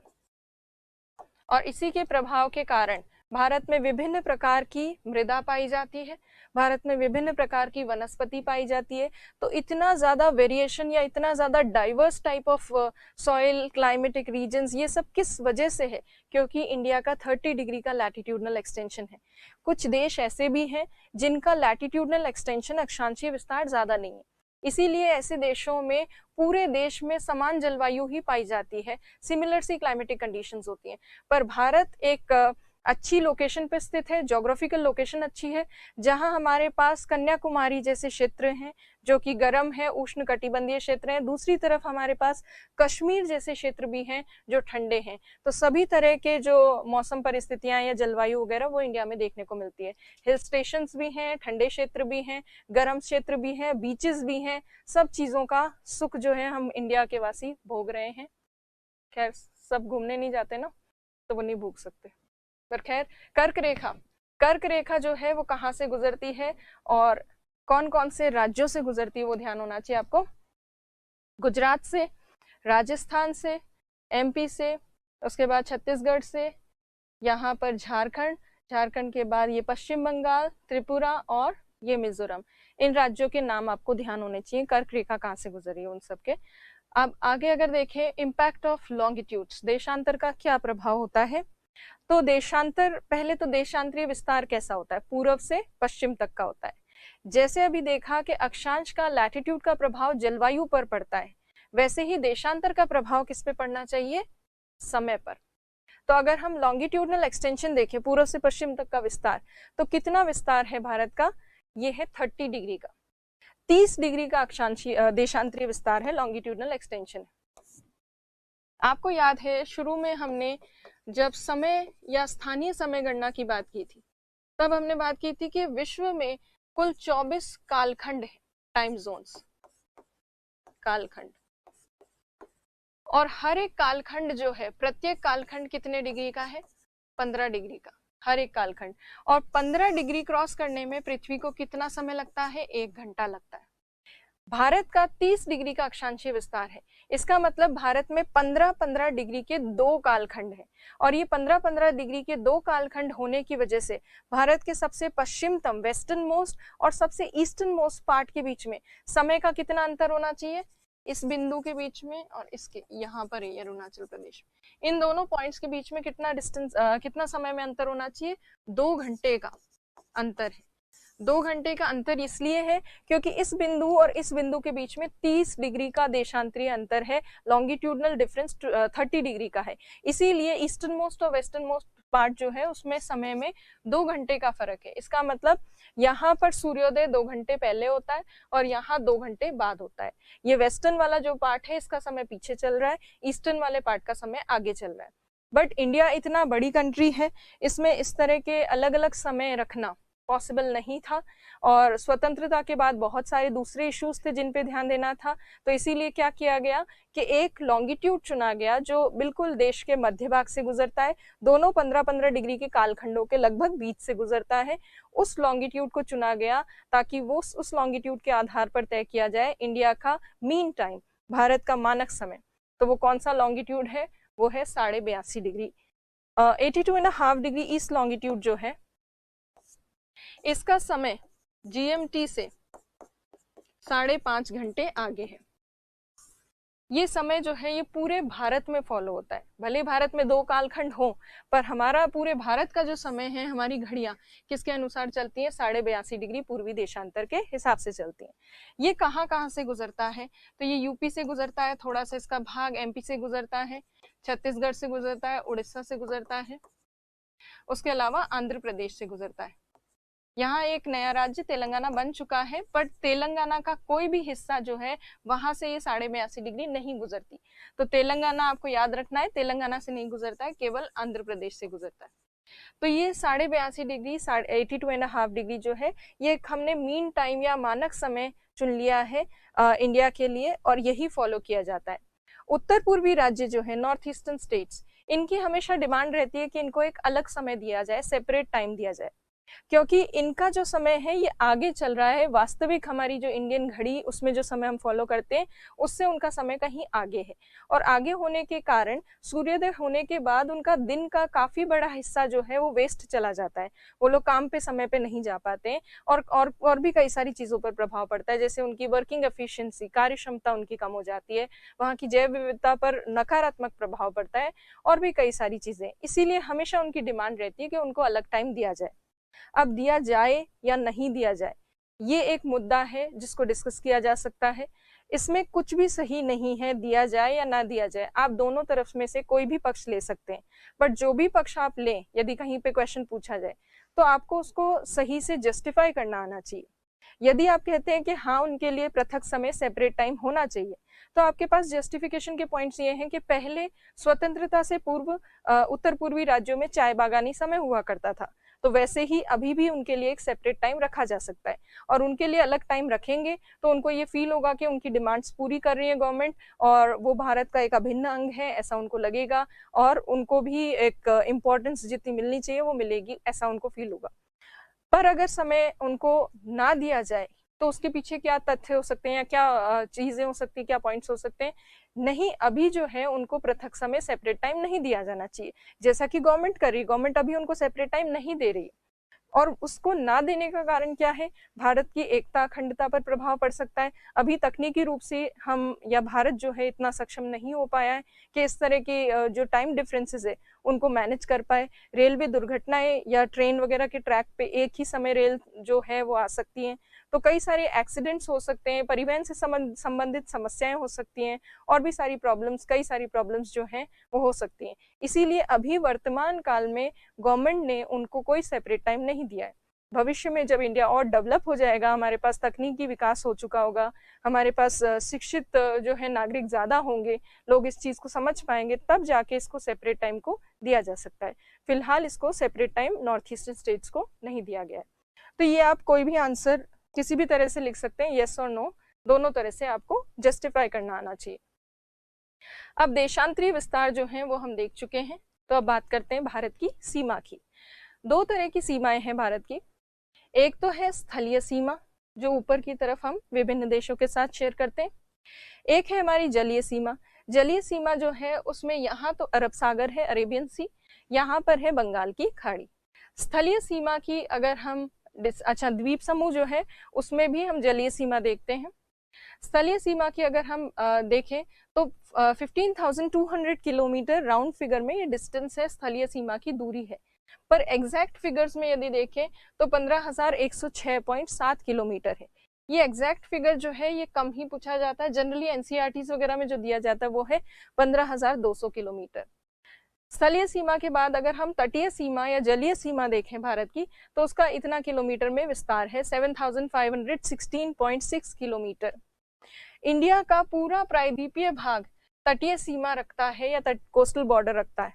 और इसी के प्रभाव के कारण भारत में विभिन्न प्रकार की मृदा पाई जाती है, भारत में विभिन्न प्रकार की वनस्पति पाई जाती है। तो इतना ज्यादा वेरिएशन या इतना ज्यादा diverse type of soil, climatic regions, ये सब किस वजह से है, क्योंकि इंडिया का 30 डिग्री का लैटिट्यूडनल एक्सटेंशन है। कुछ देश ऐसे भी हैं जिनका लैटिट्यूडनल एक्सटेंशन, अक्षांशीय विस्तार ज्यादा नहीं है, इसीलिए ऐसे देशों में पूरे देश में समान जलवायु ही पाई जाती है, सिमिलर सी क्लाइमेटिक कंडीशंस होती हैं। पर भारत एक अच्छी लोकेशन पे स्थित है, ज्योग्राफिकल लोकेशन अच्छी है, जहां हमारे पास कन्याकुमारी जैसे क्षेत्र हैं जो कि गर्म है, उष्ण कटिबंधीय क्षेत्र हैं। दूसरी तरफ हमारे पास कश्मीर जैसे क्षेत्र भी हैं जो ठंडे हैं। तो सभी तरह के जो मौसम परिस्थितियां या जलवायु वगैरह वो इंडिया में देखने को मिलती है। हिल स्टेशंस भी हैं, ठंडे क्षेत्र भी हैं, गर्म क्षेत्र भी हैं, बीचेस भी हैं। सब चीजों का सुख जो है हम इंडिया के वासी भोग रहे हैं। खैर सब घूमने नहीं जाते ना, तो वो नहीं भोग सकते। पर खैर कर्क रेखा जो है वो कहाँ से गुजरती है और कौन कौन से राज्यों से गुजरती है वो ध्यान होना चाहिए आपको। गुजरात से, राजस्थान से, एमपी से, उसके बाद छत्तीसगढ़ से, यहाँ पर झारखंड के बाद ये पश्चिम बंगाल, त्रिपुरा और ये मिजोरम। इन राज्यों के नाम आपको ध्यान होने चाहिए, कर्क रेखा कहाँ से गुजरी है उन सबके। अब आगे अगर देखें इम्पैक्ट ऑफ लॉन्गिट्यूड्स, देशांतर का क्या प्रभाव होता है। तो देशांतर, पहले तो देशांतरीय विस्तार कैसा होता है, पूर्व से पश्चिम तक का होता है। जैसे अभी देखा कि अक्षांश का, लैटिट्यूड का प्रभाव जलवायु पर पड़ता है, वैसे ही देशांतर का प्रभाव किस पे पड़ना चाहिए, समय पर। तो अगर हम लॉन्गिट्यूडनल एक्सटेंशन देखें, पूर्व से पश्चिम तक का विस्तार, तो कितना विस्तार है भारत का, ये है 30 डिग्री का। 30 डिग्री का अक्षांशीय देशांतरीय विस्तार है, लॉन्गिट्यूडनल एक्सटेंशन। आपको याद है शुरू में हमने जब समय या स्थानीय समय गणना की बात की थी, तब हमने बात की थी कि विश्व में कुल 24 कालखंड है, टाइम जोन्स, कालखंड। और हर एक कालखंड जो है, प्रत्येक कालखंड कितने डिग्री का है, 15 डिग्री का, हर एक कालखंड। और 15 डिग्री क्रॉस करने में पृथ्वी को कितना समय लगता है, 1 घंटा लगता है। भारत का 30 डिग्री का अक्षांशीय विस्तार है, इसका मतलब भारत में 15-15 डिग्री के 2 कालखंड हैं। और ये 15-15 डिग्री के 2 कालखंड होने की वजह से भारत के सबसे पश्चिमतम, वेस्टर्न मोस्ट और सबसे ईस्टर्न मोस्ट पार्ट के बीच में समय का कितना अंतर होना चाहिए, इस बिंदु के बीच में और इसके यहाँ पर है अरुणाचल प्रदेश, इन दोनों पॉइंट्स के बीच में कितना डिस्टेंस, कितना समय में अंतर होना चाहिए, 2 घंटे का अंतर है। 2 घंटे का अंतर इसलिए है क्योंकि इस बिंदु और इस बिंदु के बीच में 30 डिग्री का देशांतरीय अंतर है, लॉन्गिट्यूडनल डिफरेंस 30 डिग्री का है। इसीलिए ईस्टर्न मोस्ट और वेस्टर्न मोस्ट पार्ट जो है उसमें समय में 2 घंटे का फर्क है। इसका मतलब यहाँ पर सूर्योदय 2 घंटे पहले होता है और यहाँ 2 घंटे बाद होता है। ये वेस्टर्न वाला जो पार्ट है इसका समय पीछे चल रहा है, ईस्टर्न वाले पार्ट का समय आगे चल रहा है। बट इंडिया इतना बड़ी कंट्री है, इसमें इस तरह के अलग अलग समय रखना पॉसिबल नहीं था और स्वतंत्रता के बाद बहुत सारे दूसरे इश्यूज थे जिन पे ध्यान देना था। तो इसीलिए क्या किया गया कि एक लॉन्गिट्यूड चुना गया जो बिल्कुल देश के मध्य भाग से गुजरता है, दोनों 15-15 डिग्री के कालखंडों के लगभग बीच से गुजरता है। उस लॉन्गिट्यूड को चुना गया ताकि वो उस लॉन्गिट्यूड के आधार पर तय किया जाए इंडिया का मीन टाइम, भारत का मानक समय। तो वो कौन सा लॉन्गिट्यूड है, वो है 82.5 डिग्री, 82.5 डिग्री ईस्ट लॉन्गिट्यूड जो है, इसका समय जीएमटी से 5.5 घंटे आगे है। ये समय जो है ये पूरे भारत में फॉलो होता है। भले भारत में 2 कालखंड हो, पर हमारा पूरे भारत का जो समय है, हमारी घड़ियां किसके अनुसार चलती हैं? 82.5 डिग्री पूर्वी देशांतर के हिसाब से चलती हैं। ये कहाँ कहाँ से गुजरता है? तो ये यूपी से गुजरता है, थोड़ा सा इसका भाग एमपी से गुजरता है, छत्तीसगढ़ से गुजरता है, उड़ीसा से गुजरता है, उसके अलावा आंध्र प्रदेश से गुजरता है। यहाँ एक नया राज्य तेलंगाना बन चुका है, पर तेलंगाना का कोई भी हिस्सा जो है वहां से ये 82.5 डिग्री नहीं गुजरती। तो तेलंगाना आपको याद रखना है, तेलंगाना से नहीं गुजरता है, केवल आंध्र प्रदेश से गुजरता है। तो ये 82.5 डिग्री 82.5 डिग्री जो है, ये हमने मीन टाइम या मानक समय चुन लिया है इंडिया के लिए, और यही फॉलो किया जाता है। उत्तर पूर्वी राज्य जो है, नॉर्थ ईस्टर्न स्टेट्स, इनकी हमेशा डिमांड रहती है कि इनको एक अलग समय दिया जाए, सेपरेट टाइम दिया जाए, क्योंकि इनका जो समय है ये आगे चल रहा है। वास्तविक हमारी जो इंडियन घड़ी, उसमें जो समय हम फॉलो करते हैं, उससे उनका समय कहीं आगे है, और आगे होने के कारण सूर्योदय होने के बाद उनका दिन का काफी बड़ा हिस्सा जो है वो वेस्ट चला जाता है। वो लोग काम पे समय पे नहीं जा पाते हैं, और भी कई सारी चीजों पर प्रभाव पड़ता है, जैसे उनकी वर्किंग एफिशिएंसी, कार्य क्षमता उनकी कम हो जाती है, वहाँ की जैव विविधता पर नकारात्मक प्रभाव पड़ता है, और भी कई सारी चीजें। इसीलिए हमेशा उनकी डिमांड रहती है कि उनको अलग टाइम दिया जाए। अब दिया जाए या नहीं दिया जाए, ये एक मुद्दा है जिसको डिस्कस किया जा सकता है। इसमें कुछ भी सही नहीं है, दिया जाए या ना दिया जाए, आप दोनों तरफ में से कोई भी पक्ष ले सकते हैं। बट जो भी पक्ष आप लें, यदि कहीं पे क्वेश्चन पूछा जाए, तो आपको उसको सही से जस्टिफाई करना आना चाहिए। यदि आप कहते हैं कि हाँ, उनके लिए पृथक समय, सेपरेट टाइम होना चाहिए, तो आपके पास जस्टिफिकेशन के पॉइंट्स ये हैं कि पहले स्वतंत्रता से पूर्व उत्तर पूर्वी राज्यों में चाय बागानी समय हुआ करता था, तो वैसे ही अभी भी उनके लिए एक सेपरेट टाइम रखा जा सकता है, और उनके लिए अलग टाइम रखेंगे तो उनको ये फील होगा कि उनकी डिमांड्स पूरी कर रही है गवर्नमेंट, और वो भारत का एक अभिन्न अंग है, ऐसा उनको लगेगा, और उनको भी एक इम्पोर्टेंस जितनी मिलनी चाहिए वो मिलेगी, ऐसा उनको फील होगा। पर अगर समय उनको ना दिया जाए, तो उसके पीछे क्या तथ्य हो सकते हैं, या क्या चीजें हो सकती है, क्या पॉइंट्स हो सकते हैं? नहीं, अभी जो है उनको पृथक समय, सेपरेट टाइम नहीं दिया जाना चाहिए, जैसा कि गवर्नमेंट कर रही है। गवर्नमेंट अभी उनको सेपरेट टाइम नहीं दे रही, और उसको ना देने का कारण क्या है? भारत की एकता, अखंडता पर प्रभाव पड़ सकता है। अभी तकनीकी रूप से हम या भारत जो है इतना सक्षम नहीं हो पाया है कि इस तरह के जो टाइम डिफरेंसेस है उनको मैनेज कर पाए। रेलवे दुर्घटनाएं या ट्रेन वगैरह के ट्रैक पे एक ही समय रेल जो है वो आ सकती हैं, तो कई सारे एक्सीडेंट्स हो सकते हैं, परिवहन से संबंधित समस्याएं हो सकती हैं, और भी सारी प्रॉब्लम्स, कई सारी प्रॉब्लम्स जो हैं वो हो सकती हैं। इसीलिए अभी वर्तमान काल में गवर्नमेंट ने उनको कोई सेपरेट टाइम नहीं दिया है। भविष्य में जब इंडिया और डेवलप हो जाएगा, हमारे पास तकनीकी विकास हो चुका होगा, हमारे पास शिक्षित जो है नागरिक ज्यादा होंगे, लोग इस चीज को समझ पाएंगे, तब जाके इसको सेपरेट टाइम को दिया जा सकता है। फिलहाल इसको separate time north eastern states को नहीं दिया गया है। तो ये आप कोई भी आंसर किसी भी तरह से लिख सकते हैं, येस और नो, दोनों तरह से आपको जस्टिफाई करना आना चाहिए। अब देशांतरीय विस्तार जो है वो हम देख चुके हैं, तो अब बात करते हैं भारत की सीमा की। दो तरह की सीमाएं हैं भारत की। एक तो है स्थलीय सीमा, जो ऊपर की तरफ हम विभिन्न देशों के साथ शेयर करते हैं। एक है हमारी जलीय सीमा। जलीय सीमा जो है उसमें यहाँ तो अरब सागर है, अरेबियन सी, यहाँ पर है बंगाल की खाड़ी। स्थलीय सीमा की अगर हम द्वीप समूह जो है उसमें भी हम जलीय सीमा देखते हैं। स्थलीय सीमा की अगर हम देखें तो 15,200 किलोमीटर राउंड फिगर में ये डिस्टेंस है, स्थलीय सीमा की दूरी है। पर एग्जैक्ट फिगर्स में यदि देखें तो 15,106.7 किलोमीटर है। ये एग्जैक्ट फिगर जो है ये कम ही पूछा जाता है, जनरली एनसीईआरटी वगैरह में जो दिया जाता है वो है 15,200 किलोमीटर। स्थलीय सीमा के बाद अगर हम तटीय सीमा या जलीय सीमा देखें भारत की, तो उसका इतना किलोमीटर में विस्तार है, 7,516.6 किलोमीटर। इंडिया का पूरा प्रायद्वीपीय भाग तटीय सीमा रखता है या कोस्टल बॉर्डर रखता है।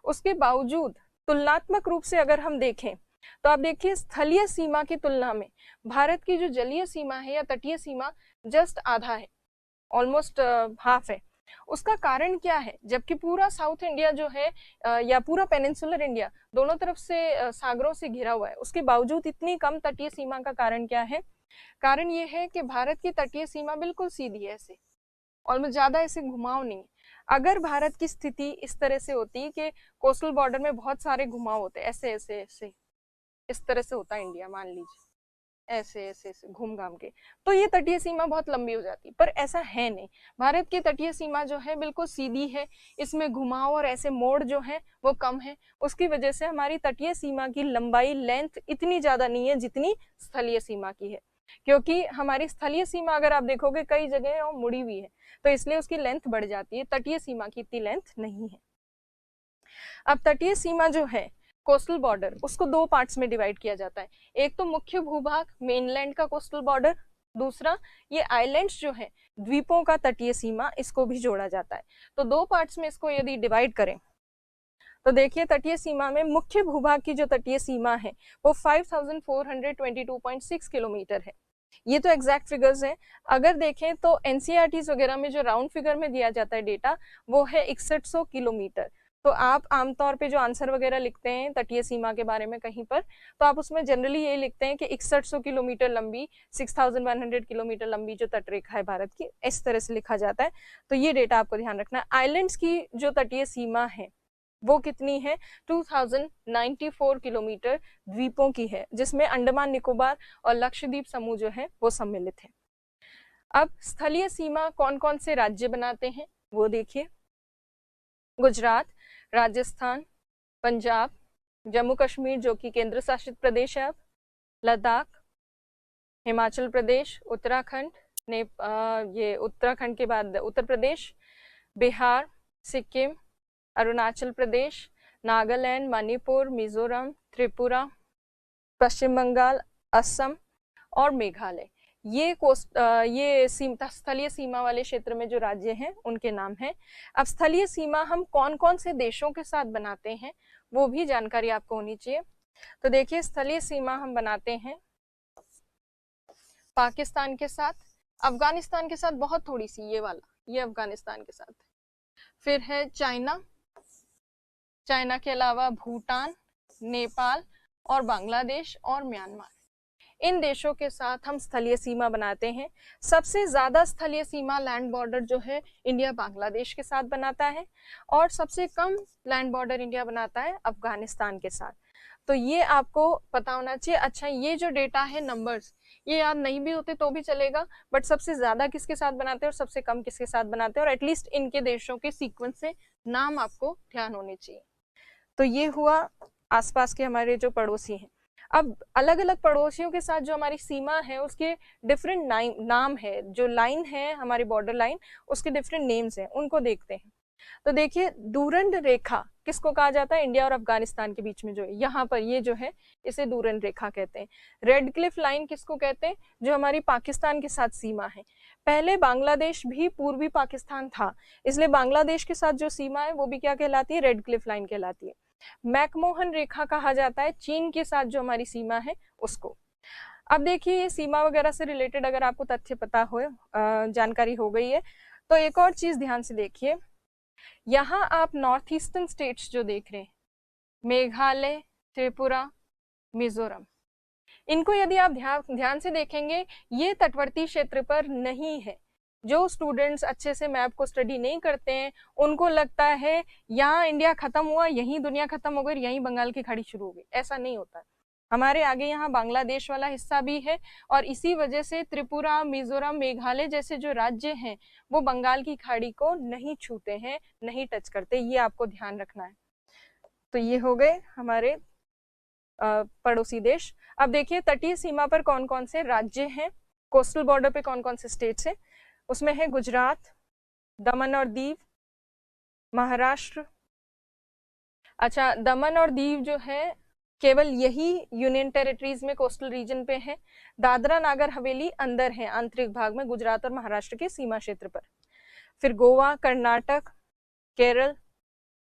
उसके बावजूद तुलनात्मक रूप से अगर हम देखें तो आप देखिए स्थलीय सीमा की तुलना में भारत की जो जलीय सीमा है या तटीय सीमा जस्ट आधा है, ऑलमोस्ट हाफ है। उसका कारण क्या है? जबकि पूरा साउथ इंडिया जो है या पूरा पेनिनसुलर इंडिया दोनों तरफ से सागरों से घिरा हुआ है, उसके बावजूद इतनी कम तटीय सीमा का कारण क्या है? कारण ये है कि भारत की तटीय सीमा बिल्कुल सीधी है, ऐसे ऑलमोस्ट ज्यादा ऐसे घुमाव नहीं। अगर भारत की स्थिति इस तरह से होती कि कोस्टल बॉर्डर में बहुत सारे घुमाव होते, ऐसे ऐसे ऐसे इस तरह से होता इंडिया, मान लीजिए ऐसे ऐसे ऐसे घूम घाम के, तो ये तटीय सीमा बहुत लंबी हो जाती है। पर ऐसा है नहीं, भारत की तटीय सीमा जो है बिल्कुल सीधी है, इसमें घुमाव और ऐसे मोड़ जो है वो कम है। उसकी वजह से हमारी तटीय सीमा की लंबाई, लेंथ इतनी ज्यादा नहीं है जितनी स्थलीय सीमा की है, क्योंकि हमारी स्थलीय सीमा अगर आप देखोगे कई जगह वो मुड़ी हुई है, तो इसलिए उसकी लेंथ बढ़ जाती है। तटीय सीमा की इतनी लेंथ नहीं है। अब तटीय सीमा जो है, कोस्टल बॉर्डर, उसको दो पार्ट्स में डिवाइड किया जाता है। एक तो मुख्य भूभाग मेनलैंड का कोस्टल बॉर्डर, दूसरा ये आइलैंड्स जो है द्वीपों का तटीय सीमा, इसको भी जोड़ा जाता है। तो दो पार्ट्स में इसको यदि डिवाइड करें तो देखिए तटीय सीमा में मुख्य भूभाग की जो तटीय सीमा है वो 5422.6 किलोमीटर है। ये तो एग्जैक्ट फिगर्स हैं। अगर देखें तो एनसीईआरटीज वगैरह में जो राउंड फिगर में दिया जाता है डेटा वो है 6100 किलोमीटर। तो आप आमतौर पे जो आंसर वगैरह लिखते हैं तटीय सीमा के बारे में कहीं पर, तो आप उसमें जनरली ये लिखते हैं कि 6100 किलोमीटर लंबी, 6100 किलोमीटर लंबी जो तटरेखा है भारत की, इस तरह से लिखा जाता है। तो ये डेटा आपको ध्यान रखना है। आइलैंड्स की जो तटीय सीमा है वो कितनी है, 2094 किलोमीटर द्वीपों की है, जिसमें अंडमान निकोबार और लक्षद्वीप समूह जो है वो सम्मिलित है। अब स्थलीय सीमा कौन कौन से राज्य बनाते हैं वो देखिए। गुजरात, राजस्थान, पंजाब, जम्मू कश्मीर जो कि केंद्र शासित प्रदेश है, अब लद्दाख, हिमाचल प्रदेश, उत्तराखंड, ये उत्तराखंड के बाद उत्तर प्रदेश, बिहार, सिक्किम, अरुणाचल प्रदेश, नागालैंड, मणिपुर, मिजोरम, त्रिपुरा, पश्चिम बंगाल, असम और मेघालय। ये स्थलीय सीमा वाले क्षेत्र में जो राज्य हैं उनके नाम हैं। अब स्थलीय सीमा हम कौन कौन से देशों के साथ बनाते हैं वो भी जानकारी आपको होनी चाहिए। तो देखिए स्थलीय सीमा हम बनाते हैं पाकिस्तान के साथ, अफगानिस्तान के साथ बहुत थोड़ी सी, ये वाला, ये अफगानिस्तान के साथ। फिर है चाइना, चाइना के अलावा भूटान, नेपाल और बांग्लादेश और म्यांमार। इन देशों के साथ हम स्थलीय सीमा बनाते हैं। सबसे ज्यादा स्थलीय सीमा लैंड बॉर्डर जो है इंडिया बांग्लादेश के साथ बनाता है, और सबसे कम लैंड बॉर्डर इंडिया बनाता है अफगानिस्तान के साथ। तो ये आपको पता होना चाहिए। अच्छा, ये जो डेटा है, नंबर्स, ये याद नहीं भी होते तो भी चलेगा, बट सबसे ज्यादा किसके साथ बनाते हैं और सबसे कम किसके साथ बनाते हैं, और एटलीस्ट इनके देशों के सीक्वेंस से नाम आपको ध्यान होने चाहिए। तो ये हुआ आसपास के हमारे जो पड़ोसी हैं। अब अलग अलग पड़ोसियों के साथ जो हमारी सीमा है उसके डिफरेंट नाम है, जो लाइन है हमारी बॉर्डर लाइन, उसके डिफरेंट नेम्स हैं, उनको देखते हैं। तो देखिए डूरंड रेखा किसको कहा जाता है, इंडिया और अफगानिस्तान के बीच में जो है यहाँ पर ये जो है इसे डूरंड रेखा कहते हैं। रेड क्लिफ लाइन किसको कहते हैं, जो हमारी पाकिस्तान के साथ सीमा है। पहले बांग्लादेश भी पूर्वी पाकिस्तान था, इसलिए बांग्लादेश के साथ जो सीमा है वो भी क्या कहलाती है, रेड क्लिफ लाइन कहलाती है। मैकमोहन रेखा कहा जाता है चीन के साथ जो हमारी सीमा है उसको। अब देखिए ये सीमा वगैरह से रिलेटेड अगर आपको तथ्य पता हो, जानकारी हो गई है, तो एक और चीज ध्यान से देखिए। यहाँ आप नॉर्थ ईस्टर्न स्टेट्स जो देख रहे हैं, मेघालय, त्रिपुरा, मिजोरम, इनको यदि आप ध्यान से देखेंगे ये तटवर्ती क्षेत्र पर नहीं है। जो स्टूडेंट्स अच्छे से मैप को स्टडी नहीं करते हैं उनको लगता है यहाँ इंडिया खत्म हुआ, यहीं दुनिया खत्म हो गई, यहीं बंगाल की खाड़ी शुरू हो गई। ऐसा नहीं होता। हमारे आगे यहाँ बांग्लादेश वाला हिस्सा भी है, और इसी वजह से त्रिपुरा, मिजोरम, मेघालय जैसे जो राज्य हैं वो बंगाल की खाड़ी को नहीं छूते हैं, नहीं टच करते। ये आपको ध्यान रखना है। तो ये हो गए हमारे पड़ोसी देश। अब देखिए तटीय सीमा पर कौन कौन से राज्य हैं, कोस्टल बॉर्डर पे कौन कौन से स्टेट्स हैं। उसमें है गुजरात, दमन और दीव, महाराष्ट्र। अच्छा, दमन और दीव जो है केवल यही यूनियन टेरिटरीज में कोस्टल रीजन पे है। दादरा नागर हवेली अंदर है आंतरिक भाग में, गुजरात और महाराष्ट्र के सीमा क्षेत्र पर। फिर गोवा, कर्नाटक, केरल,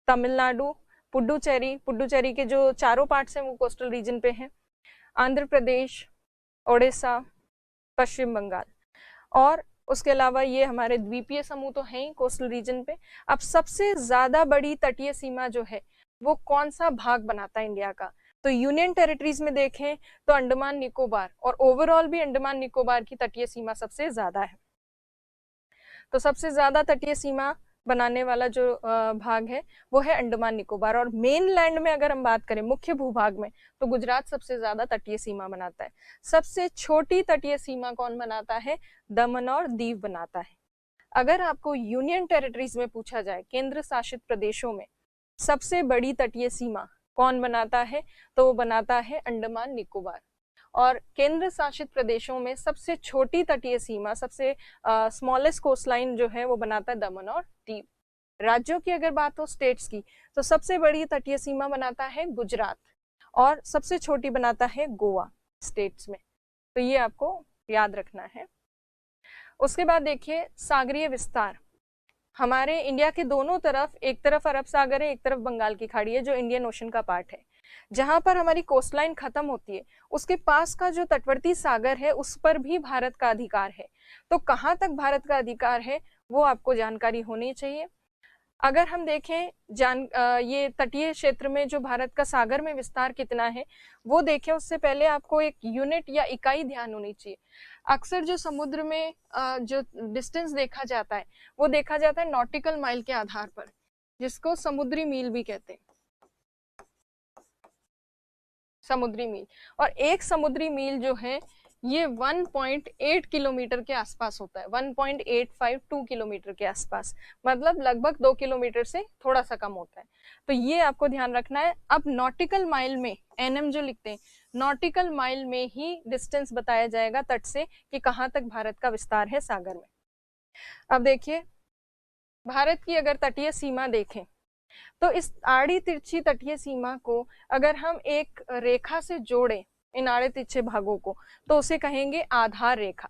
तमिलनाडु, पुडुचेरी के जो चारों पार्ट्स हैं वो कोस्टल रीजन पे हैं, आंध्र प्रदेश, ओडिशा, पश्चिम बंगाल, और उसके अलावा ये हमारे द्वीपीय समूह तो हैं ही कोस्टल रीजन पे। अब सबसे ज्यादा बड़ी तटीय सीमा जो है वो कौन सा भाग बनाता है इंडिया का, तो यूनियन टेरिटरीज में देखें तो अंडमान निकोबार, और ओवरऑल भी अंडमान निकोबार की तटीय सीमा सबसे ज्यादा है। तो सबसे ज्यादा तटीय सीमा बनाने वाला जो भाग है वो है अंडमान निकोबार। और मेन लैंड में अगर हम बात करें, मुख्य भूभाग में, तो गुजरात सबसे ज्यादा तटीय सीमा बनाता है। सबसे छोटी तटीय सीमा कौन बनाता है? दमन और दीव बनाता है। अगर आपको यूनियन टेरिटरीज में पूछा जाए, केंद्र शासित प्रदेशों में सबसे बड़ी तटीय सीमा कौन बनाता है, तो वो बनाता है अंडमान निकोबार। और केंद्र शासित प्रदेशों में सबसे छोटी तटीय सीमा, सबसे स्मॉलेस्ट कोस्ट लाइन जो है वो बनाता है दमन और दीव। राज्यों की अगर बात हो, स्टेट्स की, तो सबसे बड़ी तटीय सीमा बनाता है गुजरात और सबसे छोटी बनाता है गोवा स्टेट्स में। तो ये आपको याद रखना है। उसके बाद देखिए सागरीय विस्तार। हमारे इंडिया के दोनों तरफ, एक तरफ अरब सागर है, एक तरफ बंगाल की खाड़ी है जो इंडियन ओशन का पार्ट है। जहां पर हमारी कोस्ट लाइन खत्म होती है उसके पास का जो तटवर्ती सागर है उस पर भी भारत का अधिकार है। तो कहां तक भारत का अधिकार है वो आपको जानकारी होनी चाहिए। अगर हम देखें ये तटीय क्षेत्र में जो भारत का सागर में विस्तार कितना है वो देखें, उससे पहले आपको एक यूनिट या इकाई ध्यान होनी चाहिए। अक्सर जो समुद्र में जो डिस्टेंस देखा जाता है वो देखा जाता है नॉटिकल माइल के आधार पर, जिसको समुद्री मील भी कहते हैं, समुद्री मील। और एक समुद्री मील जो है ये 1.8 किलोमीटर के आसपास होता है, 1.852 किलोमीटर के आसपास, मतलब लगभग 2 किलोमीटर से थोड़ा सा कम होता है। तो ये आपको ध्यान रखना है। अब नॉटिकल माइल में एनएम जो लिखते हैं, नॉटिकल माइल में ही डिस्टेंस बताया जाएगा तट से कि कहाँ तक भारत का विस्तार है सागर में। अब देखिए भारत की अगर तटीय सीमा देखें तो इस आड़ी तिरछी तटीय सीमा को अगर हम एक रेखा से जोड़ें, इन आड़े तिरछे भागों को, तो उसे कहेंगे आधार रेखा।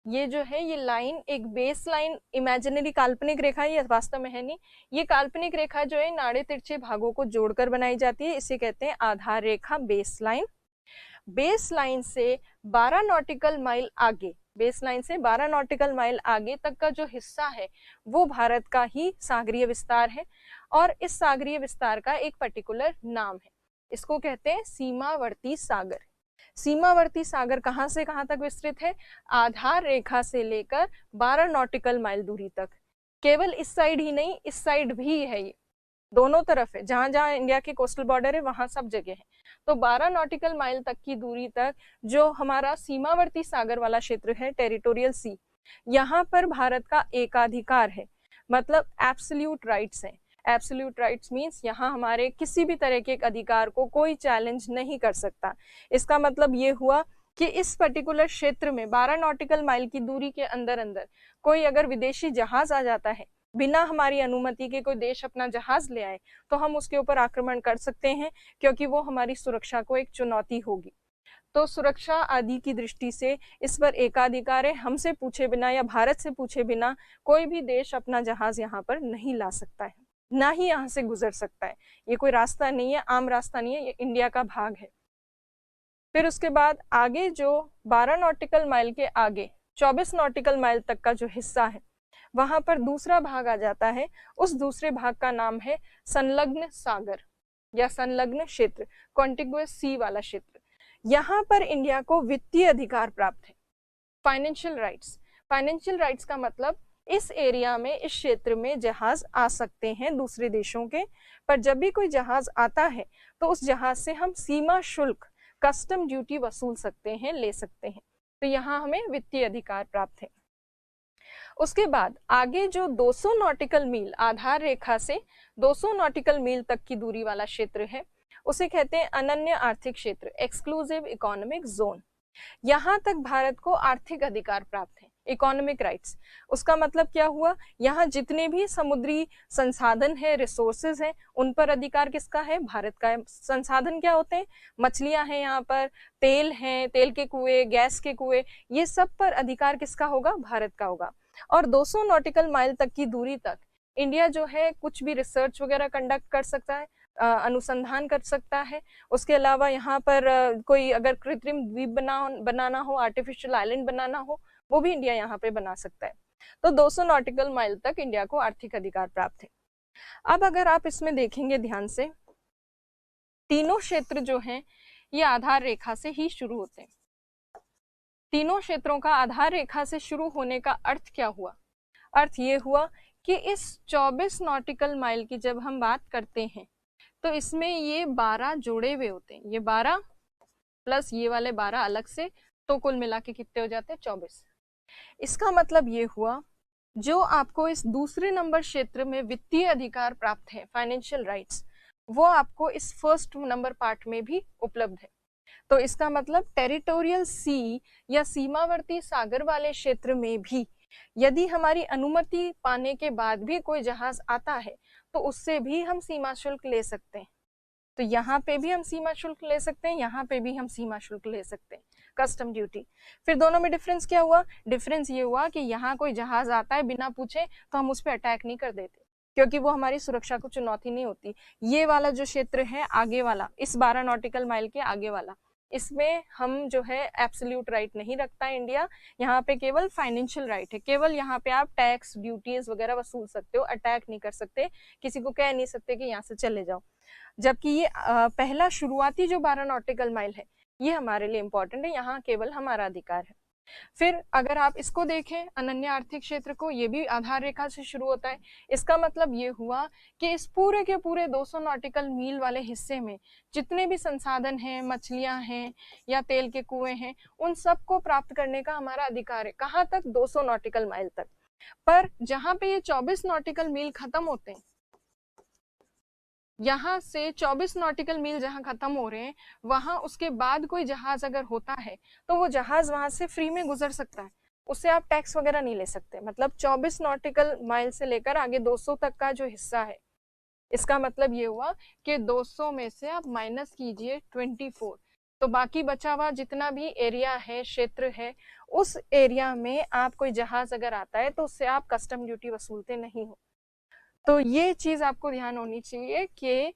ये जो है ये लाइन एक बेस लाइन, इमेजिनरी काल्पनिक रेखा, ये वास्तव में है नहीं, ये काल्पनिक रेखा जो है इन आड़े तिरछे भागों को जोड़कर बनाई जाती है, इसे कहते हैं आधार रेखा, बेस लाइन। बेस लाइन से 12 नॉटिकल माइल आगे, बेस लाइन से 12 नॉटिकल माइल आगे तक का जो हिस्सा है वो भारत का ही सागरीय विस्तार है। और इस सागरीय विस्तार का एक पर्टिकुलर नाम है, इसको कहते हैं सीमावर्ती सागर। सीमावर्ती सागर कहां से कहां तक विस्तृत है? आधार रेखा से लेकर 12 नॉटिकल माइल दूरी तक। केवल इस साइड ही नहीं, इस साइड भी है, ये दोनों तरफ है, जहां जहां इंडिया के कोस्टल बॉर्डर है वहां सब जगह है। तो 12 नॉटिकल माइल तक की दूरी तक जो हमारा सीमावर्ती सागर वाला क्षेत्र है, टेरिटोरियल सी, यहाँ पर भारत का एकाधिकार है, मतलब एब्सोल्यूट राइट्स हैं। एब्सोल्यूट राइट्स मींस यहाँ हमारे किसी भी तरह के अधिकार को कोई चैलेंज नहीं कर सकता। इसका मतलब ये हुआ कि इस पर्टिकुलर क्षेत्र में 12 नॉटिकल माइल की दूरी के अंदर अंदर कोई अगर विदेशी जहाज आ जाता है, बिना हमारी अनुमति के कोई देश अपना जहाज ले आए, तो हम उसके ऊपर आक्रमण कर सकते हैं, क्योंकि वो हमारी सुरक्षा को एक चुनौती होगी। तो सुरक्षा आदि की दृष्टि से इस पर एकाधिकार है, हमसे पूछे बिना या भारत से पूछे बिना कोई भी देश अपना जहाज यहाँ पर नहीं ला सकता है, ना ही यहाँ से गुजर सकता है। ये कोई रास्ता नहीं है, आम रास्ता नहीं है, ये इंडिया का भाग है। फिर उसके बाद आगे जो 12 नॉटिकल माइल के आगे 24 नॉटिकल माइल तक का जो हिस्सा है वहां पर दूसरा भाग आ जाता है। उस दूसरे भाग का नाम है संलग्न सागर या संलग्न क्षेत्र, कॉन्टिगुअस सी वाला क्षेत्र। यहाँ पर इंडिया को वित्तीय अधिकार प्राप्त है, फाइनेंशियल राइट्स। फाइनेंशियल राइट्स का मतलब इस एरिया में, इस क्षेत्र में जहाज आ सकते हैं दूसरे देशों के, पर जब भी कोई जहाज आता है तो उस जहाज से हम सीमा शुल्क, कस्टम ड्यूटी वसूल सकते हैं, ले सकते हैं। तो यहाँ हमें वित्तीय अधिकार प्राप्त है। उसके बाद आगे जो 200 नॉटिकल मील, आधार रेखा से 200 नॉटिकल मील तक की दूरी वाला क्षेत्र है, उसे कहते हैं अनन्य आर्थिक क्षेत्र, एक्सक्लूसिव इकोनॉमिक जोन। यहाँ तक भारत को आर्थिक अधिकार प्राप्त है, इकोनॉमिक राइट्स। उसका मतलब क्या हुआ? यहाँ जितने भी समुद्री संसाधन है, रिसोर्सेज हैं, उन पर अधिकार किसका है? भारत का है। संसाधन क्या होते हैं? मछलियां हैं, यहाँ पर तेल है, तेल के कुएं, गैस के कुएं, ये सब पर अधिकार किसका होगा? भारत का होगा। और 200 नॉटिकल माइल तक की दूरी तक इंडिया जो है कुछ भी रिसर्च वगैरह कंडक्ट कर सकता है, अनुसंधान कर सकता है। उसके अलावा यहाँ पर कोई अगर कृत्रिम द्वीप बनाना हो, आर्टिफिशियल आइलैंड बनाना हो, वो भी इंडिया यहाँ पे बना सकता है। तो 200 नॉटिकल माइल तक इंडिया को आर्थिक अधिकार प्राप्त है। अब अगर आप इसमें देखेंगे ध्यान से, तीनों क्षेत्र जो हैं ये आधार रेखा से ही शुरू होते हैं। तीनों क्षेत्रों का आधार रेखा से शुरू होने का अर्थ क्या हुआ? अर्थ ये हुआ कि इस 24 नॉटिकल माइल की जब हम बात करते हैं तो इसमें ये 12 जोड़े हुए होते हैं, ये 12 प्लस ये वाले 12 अलग से, तो कुल मिला के कितने हो जाते हैं 24। इसका मतलब ये हुआ जो आपको इस दूसरे नंबर क्षेत्र में वित्तीय अधिकार प्राप्त है, फाइनेंशियल राइट्स, वो आपको इस फर्स्ट नंबर पार्ट में भी उपलब्ध है। तो इसका मतलब टेरिटोरियल सी या सीमावर्ती सागर वाले क्षेत्र में भी यदि हमारी अनुमति पाने के बाद भी कोई जहाज आता है तो उससे भी हम सीमा शुल्क ले सकते हैं। तो यहाँ पे भी हम सीमा शुल्क ले सकते हैं, यहाँ पे भी हम सीमा शुल्क ले सकते हैं, कस्टम ड्यूटी। फिर दोनों में डिफरेंस क्या हुआ? डिफरेंस ये हुआ कि यहाँ कोई जहाज आता है बिना पूछे तो हम उस पर अटैक नहीं कर देते, क्योंकि वो हमारी सुरक्षा को चुनौती नहीं होती। ये वाला जो क्षेत्र है आगे वाला, इस 12 नॉटिकल माइल के आगे वाला, इसमें हम जो है एब्सोल्यूट राइट नहीं रखता है इंडिया। यहाँ पे केवल फाइनेंशियल राइट है, केवल यहाँ पे आप टैक्स ड्यूटीज वगैरह वसूल सकते हो, अटैक नहीं कर सकते, किसी को कह नहीं सकते कि यहाँ से चले जाओ। जबकि ये पहला शुरुआती जो 12 नॉटिकल माइल है ये हमारे लिए इंपॉर्टेंट है, यहाँ केवल हमारा अधिकार है। फिर अगर आप इसको देखें अनन्य आर्थिक क्षेत्र को, ये भी आधार रेखा से शुरू होता है। इसका मतलब ये हुआ कि इस पूरे के पूरे 200 नॉटिकल मील वाले हिस्से में जितने भी संसाधन हैं, मछलियां हैं या तेल के कुएं हैं, उन सबको प्राप्त करने का हमारा अधिकार है। कहाँ तक? 200 नॉटिकल माइल तक। पर जहां पे ये 24 नॉटिकल मील खत्म होते हैं, यहाँ से 24 नॉटिकल मील जहाँ खत्म हो रहे हैं, वहां उसके बाद कोई जहाज अगर होता है तो वो जहाज वहां से फ्री में गुजर सकता है, उससे आप टैक्स वगैरह नहीं ले सकते। मतलब 24 नॉटिकल माइल से लेकर आगे 200 तक का जो हिस्सा है, इसका मतलब ये हुआ कि 200 में से आप माइनस कीजिए 24, तो बाकी बचा हुआ जितना भी एरिया है, क्षेत्र है, उस एरिया में आप कोई जहाज अगर आता है तो उससे आप कस्टम ड्यूटी वसूलते नहीं हो। तो ये चीज आपको ध्यान होनी चाहिए कि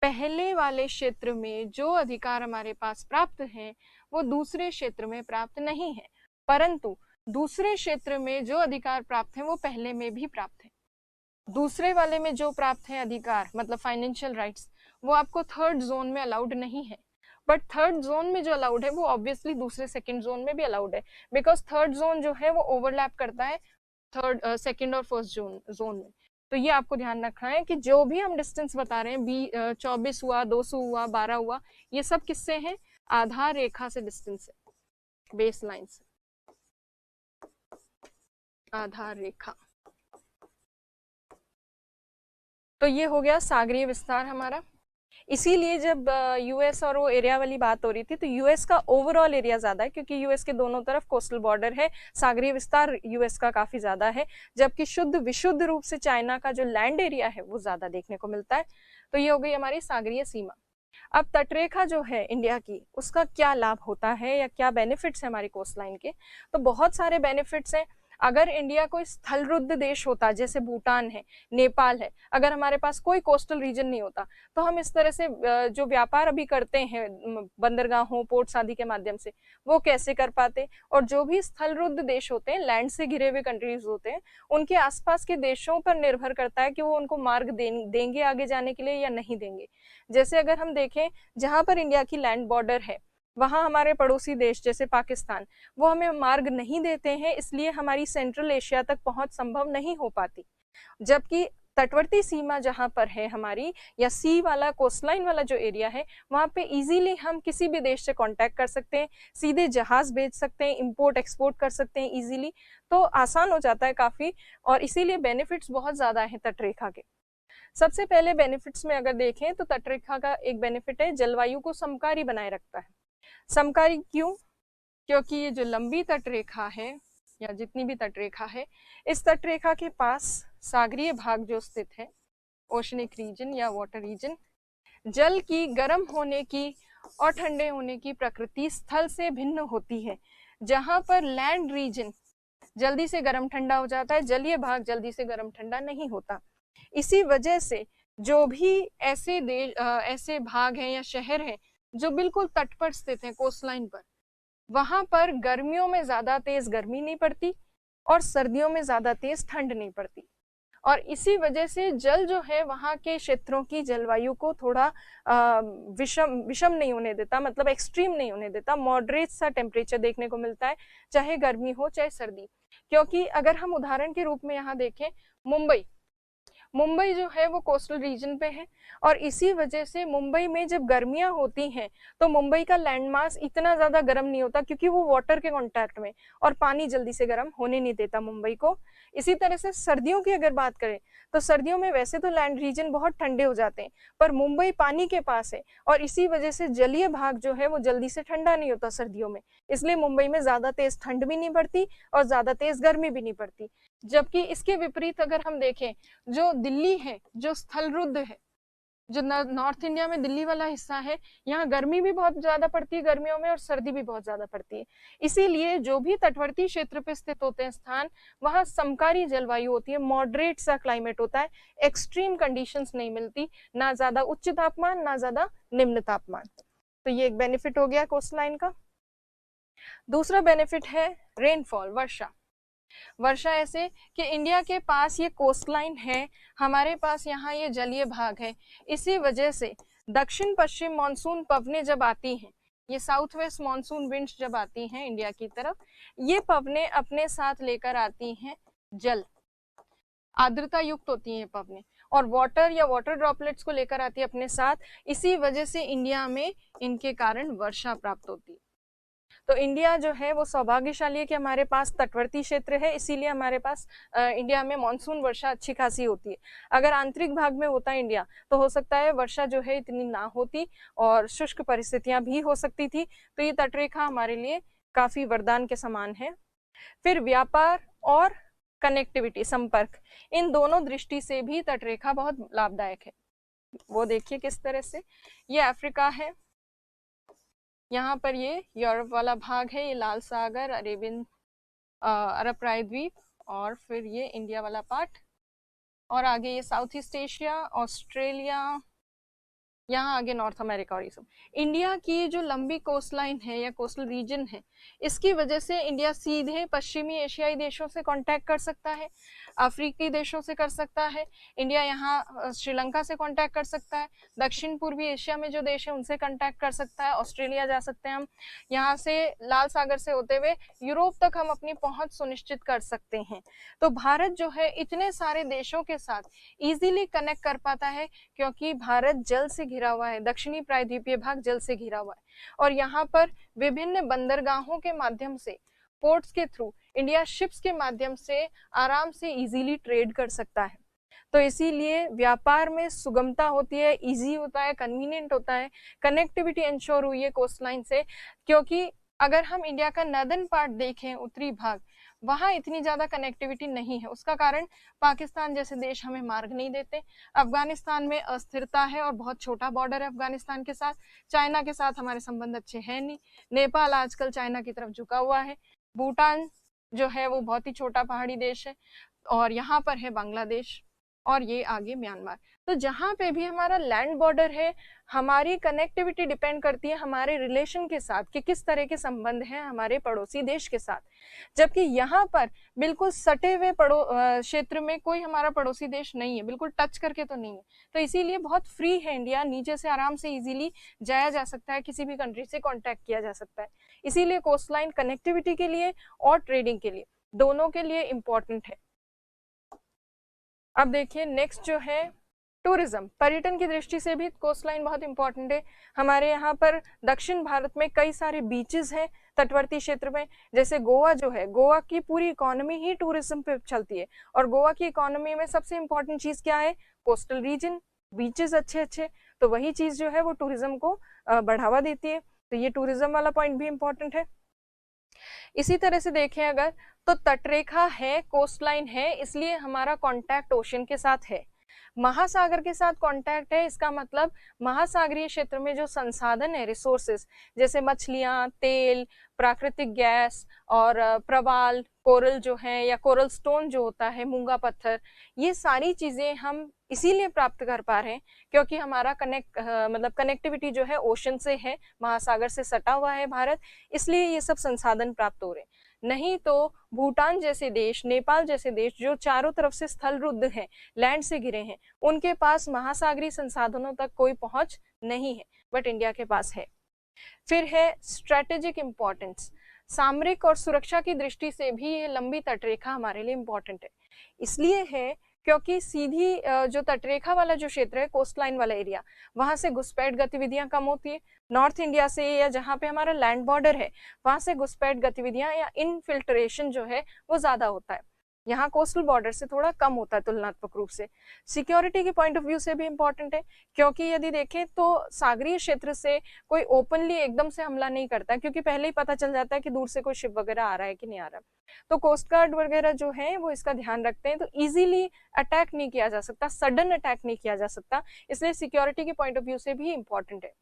पहले वाले क्षेत्र में जो अधिकार हमारे पास प्राप्त हैं वो दूसरे क्षेत्र में प्राप्त नहीं है, परंतु दूसरे क्षेत्र में जो अधिकार प्राप्त हैं वो पहले में भी प्राप्त है। दूसरे वाले में जो प्राप्त है अधिकार, मतलब फाइनेंशियल राइट्स, वो आपको थर्ड जोन में अलाउड नहीं है, बट थर्ड जोन में जो अलाउड है वो ऑब्वियसली दूसरे सेकंड जोन में भी अलाउड है, बिकॉज थर्ड जोन जो है वो ओवरलैप करता है थर्ड सेकंड और फर्स्ट जोन में। तो ये आपको ध्यान रखना है कि जो भी हम डिस्टेंस बता रहे हैं, 24 हुआ, 200 हुआ, 12 हुआ, ये सब किससे हैं? आधार रेखा से डिस्टेंस है, बेस लाइन से, आधार रेखा। तो ये हो गया सागरीय विस्तार हमारा। इसीलिए जब यूएस और वो एरिया वाली बात हो रही थी तो यूएस का ओवरऑल एरिया ज्यादा है, क्योंकि यूएस के दोनों तरफ कोस्टल बॉर्डर है, सागरीय विस्तार यूएस का काफी ज्यादा है, जबकि शुद्ध विशुद्ध रूप से चाइना का जो लैंड एरिया है वो ज्यादा देखने को मिलता है। तो ये हो गई हमारी सागरीय सीमा। अब तटरेखा जो है इंडिया की, उसका क्या लाभ होता है या क्या बेनिफिट्स है हमारी कोस्ट लाइन के? तो बहुत सारे बेनिफिट्स हैं। अगर इंडिया कोई स्थलरुद्ध देश होता, जैसे भूटान है, नेपाल है, अगर हमारे पास कोई कोस्टल रीजन नहीं होता तो हम इस तरह से जो व्यापार अभी करते हैं बंदरगाहों, पोर्ट्स आदि के माध्यम से, वो कैसे कर पाते? और जो भी स्थलरुद्ध देश होते हैं, लैंड से घिरे हुए कंट्रीज होते हैं, उनके आसपास के देशों पर निर्भर करता है कि वो उनको मार्ग देंगे आगे जाने के लिए या नहीं देंगे। जैसे अगर हम देखें, जहां पर इंडिया की लैंड बॉर्डर है वहां हमारे पड़ोसी देश जैसे पाकिस्तान, वो हमें मार्ग नहीं देते हैं, इसलिए हमारी सेंट्रल एशिया तक पहुंच संभव नहीं हो पाती। जबकि तटवर्ती सीमा जहां पर है हमारी, या सी वाला कोस्टलाइन वाला जो एरिया है, वहां पे इजीली हम किसी भी देश से कांटेक्ट कर सकते हैं, सीधे जहाज भेज सकते हैं, इंपोर्ट एक्सपोर्ट कर सकते हैं इजीली, तो आसान हो जाता है काफी, और इसीलिए बेनिफिट्स बहुत ज्यादा है तटरेखा के। सबसे पहले बेनिफिट्स में अगर देखें तो तटरेखा का एक बेनिफिट है, जलवायु को समकारी बनाए रखता है। समकारी क्यों? क्योंकि ये जो लंबी तटरेखा है या जितनी भी तटरेखा है, इस तटरेखा के पास सागरीय भाग जो स्थित है, ओशनिक रीजन या वाटर रीजन, जल की गर्म होने की और ठंडे होने की प्रकृति स्थल से भिन्न होती है। जहां पर लैंड रीजन जल्दी से गर्म ठंडा हो जाता है, जलीय भाग जल्दी से गर्म ठंडा नहीं होता। इसी वजह से जो भी ऐसे देश ऐसे भाग हैं या शहर हैं जो बिल्कुल तट पर स्थित हैं, कोस्ट लाइन पर, वहां पर गर्मियों में ज्यादा तेज गर्मी नहीं पड़ती और सर्दियों में ज्यादा तेज ठंड नहीं पड़ती, और इसी वजह से जल जो है वहां के क्षेत्रों की जलवायु को थोड़ा विषम नहीं होने देता, मतलब एक्सट्रीम नहीं होने देता, मॉडरेट सा टेम्परेचर देखने को मिलता है, चाहे गर्मी हो चाहे सर्दी। क्योंकि अगर हम उदाहरण के रूप में यहाँ देखें, मुंबई मुंबई जो है वो कोस्टल रीजन पे है और इसी वजह से मुंबई में जब गर्मियां होती हैं तो मुंबई का लैंड मास इतना ज्यादा गर्म नहीं होता क्योंकि वो वाटर के कांटेक्ट में, और पानी जल्दी से गर्म होने नहीं देता मुंबई को। इसी तरह से सर्दियों की अगर बात करें तो सर्दियों में वैसे तो लैंड रीजन बहुत ठंडे हो जाते हैं, पर मुंबई पानी के पास है और इसी वजह से जलीय भाग जो है वो जल्दी से ठंडा नहीं होता सर्दियों में, इसलिए मुंबई में ज्यादा तेज ठंड भी नहीं पड़ती और ज्यादा तेज गर्मी भी नहीं पड़ती। जबकि इसके विपरीत अगर हम देखें, जो दिल्ली है, जो स्थलरुद्ध है, जो नॉर्थ इंडिया में दिल्ली वाला हिस्सा है, यहाँ गर्मी भी बहुत ज्यादा पड़ती है गर्मियों में और सर्दी भी बहुत ज्यादा पड़ती है। इसीलिए जो भी तटवर्ती क्षेत्र पे स्थित होते हैं स्थान, वहाँ समकारी जलवायु होती है, मॉडरेट सा क्लाइमेट होता है, एक्सट्रीम कंडीशंस नहीं मिलती, ना ज्यादा उच्च तापमान ना ज्यादा निम्न तापमान। तो ये एक बेनिफिट हो गया कोस्ट लाइन का। दूसरा बेनिफिट है रेनफॉल, वर्षा। वर्षा ऐसे कि इंडिया के पास ये कोस्ट लाइन है, हमारे पास यहाँ ये जलीय भाग है, इसी वजह से दक्षिण पश्चिम मानसून पवनें जब आती हैं, ये साउथ वेस्ट मानसून विंड्स जब आती हैं इंडिया की तरफ, ये पवनें अपने साथ लेकर आती हैं जल, आर्द्रता युक्त होती हैं पवनें, और वाटर या वाटर ड्रॉपलेट्स को लेकर आती है अपने साथ, इसी वजह से इंडिया में इनके कारण वर्षा प्राप्त होती है। तो इंडिया जो है वो सौभाग्यशाली है कि हमारे पास तटवर्ती क्षेत्र है, इसीलिए हमारे पास इंडिया में मानसून वर्षा अच्छी खासी होती है। अगर आंतरिक भाग में होता इंडिया तो हो सकता है वर्षा जो है इतनी ना होती और शुष्क परिस्थितियां भी हो सकती थी। तो ये तटरेखा हमारे लिए काफी वरदान के समान है। फिर व्यापार और कनेक्टिविटी, संपर्क, इन दोनों दृष्टि से भी तटरेखा बहुत लाभदायक है। वो देखिए किस तरह से, ये अफ्रीका है, यहाँ पर ये यूरोप वाला भाग है, ये लाल सागर, अरेबियन अरब प्रायद्वीप, और फिर ये इंडिया वाला पार्ट, और आगे ये साउथ ईस्ट एशिया, ऑस्ट्रेलिया, यहाँ आगे नॉर्थ अमेरिका और ये सब। इंडिया की जो लंबी कोस्ट लाइन है या कोस्टल रीजन है, इसकी वजह से इंडिया सीधे पश्चिमी एशियाई देशों से कांटेक्ट कर सकता है, अफ्रीकी देशों से कर सकता है, इंडिया यहाँ श्रीलंका से कांटेक्ट कर सकता है, दक्षिण पूर्वी एशिया में जो देश है उनसे कांटेक्ट कर सकता है, ऑस्ट्रेलिया जा सकते हैं हम, यहाँ से लाल सागर से होते हुए यूरोप तक हम अपनी पहुंच सुनिश्चित कर सकते हैं। तो भारत जो है इतने सारे देशों के साथ इजीली कनेक्ट कर पाता है क्योंकि भारत जल से घिरा हुआ है, दक्षिणी प्रायद्वीपीय भाग जल से घिरा हुआ है, और यहाँ पर विभिन्न बंदरगाहों के माध्यम से, पोर्ट्स के थ्रू इंडिया शिप्स के माध्यम से आराम से इजीली ट्रेड कर सकता है। तो इसीलिए व्यापार में सुगमता होती है, इजी होता है, कन्वीनियंट होता है, कनेक्टिविटी इंश्योर हुई है कोस्ट लाइन से। क्योंकि अगर हम इंडिया का नर्दर्न पार्ट देखें, उत्तरी भाग, वहां इतनी ज्यादा कनेक्टिविटी नहीं है। उसका कारण पाकिस्तान जैसे देश हमें मार्ग नहीं देते, अफगानिस्तान में अस्थिरता है और बहुत छोटा बॉर्डर है अफगानिस्तान के साथ, चाइना के साथ हमारे संबंध अच्छे हैं नहीं, नेपाल आजकल चाइना की तरफ झुका हुआ है, भूटान जो है वो बहुत ही छोटा पहाड़ी देश है, और यहाँ पर है बांग्लादेश, और ये आगे म्यांमार। तो जहां पे भी हमारा लैंड बॉर्डर है, हमारी कनेक्टिविटी डिपेंड करती है हमारे रिलेशन के साथ कि किस तरह के संबंध हैं हमारे पड़ोसी देश के साथ। जबकि यहाँ पर बिल्कुल सटे हुए क्षेत्र में कोई हमारा पड़ोसी देश नहीं है, बिल्कुल टच करके तो नहीं है। तो इसीलिए बहुत फ्री है इंडिया, नीचे से आराम से इजीली जाया जा सकता है, किसी भी कंट्री से कॉन्टेक्ट किया जा सकता है। इसीलिए कोस्ट लाइन कनेक्टिविटी के लिए और ट्रेडिंग के लिए, दोनों के लिए इम्पोर्टेंट है। अब देखिए नेक्स्ट जो है टूरिज्म, पर्यटन की दृष्टि से भी कोस्ट लाइन बहुत इंपॉर्टेंट है। हमारे यहाँ पर दक्षिण भारत में कई सारे बीचेस हैं तटवर्ती क्षेत्र में, जैसे गोवा जो है, गोवा की पूरी इकोनॉमी ही टूरिज्म पे चलती है, और गोवा की इकोनॉमी में सबसे इम्पोर्टेंट चीज क्या है? कोस्टल रीजन, बीचेस अच्छे अच्छे, तो वही चीज जो है वो टूरिज्म को बढ़ावा देती है। तो ये टूरिज्म वाला पॉइंट भी इम्पोर्टेंट है। इसी तरह से देखें अगर, तो तटरेखा है, कोस्ट लाइन है, इसलिए हमारा कांटेक्ट ओशन के साथ है, महासागर के साथ कांटेक्ट है। इसका मतलब महासागरीय क्षेत्र में जो संसाधन है, रिसोर्सेस, जैसे मछलियां, तेल, प्राकृतिक गैस और प्रवाल, कोरल जो है, या कोरल स्टोन जो होता है, मूंगा पत्थर, ये सारी चीजें हम इसीलिए प्राप्त कर पा रहे हैं क्योंकि हमारा मतलब कनेक्टिविटी जो है ओशन से है, महासागर से सटा हुआ है भारत, इसलिए ये सब संसाधन प्राप्त हो रहे हैं। नहीं तो भूटान जैसे देश, नेपाल जैसे देश जो चारों तरफ से स्थलरुद्ध हैं, लैंड से घिरे हैं, उनके पास महासागरीय संसाधनों तक कोई पहुंच नहीं है, बट इंडिया के पास है। फिर है स्ट्रेटेजिक इंपॉर्टेंस, सामरिक और सुरक्षा की दृष्टि से भी ये लंबी तटरेखा हमारे लिए इंपॉर्टेंट है। इसलिए है क्योंकि सीधी जो तटरेखा वाला जो क्षेत्र है, कोस्ट लाइन वाला एरिया, वहां से घुसपैठ गतिविधियां कम होती है। नॉर्थ इंडिया से या जहाँ पे हमारा लैंड बॉर्डर है, वहां से घुसपैठ गतिविधियां या इनफिल्ट्रेशन जो है वो ज्यादा होता है। यहाँ कोस्टल बॉर्डर से थोड़ा कम होता है तुलनात्मक रूप से। सिक्योरिटी के पॉइंट ऑफ व्यू से भी इंपॉर्टेंट है, क्योंकि यदि देखें तो सागरीय क्षेत्र से कोई ओपनली एकदम से हमला नहीं करता, क्योंकि पहले ही पता चल जाता है कि दूर से कोई शिप वगैरह आ रहा है कि नहीं आ रहा। तो कोस्ट गार्ड वगैरह जो है वो इसका ध्यान रखते हैं, तो इजीली अटैक नहीं किया जा सकता, सडन अटैक नहीं किया जा सकता, इसलिए सिक्योरिटी के पॉइंट ऑफ व्यू से भी इंपॉर्टेंट है।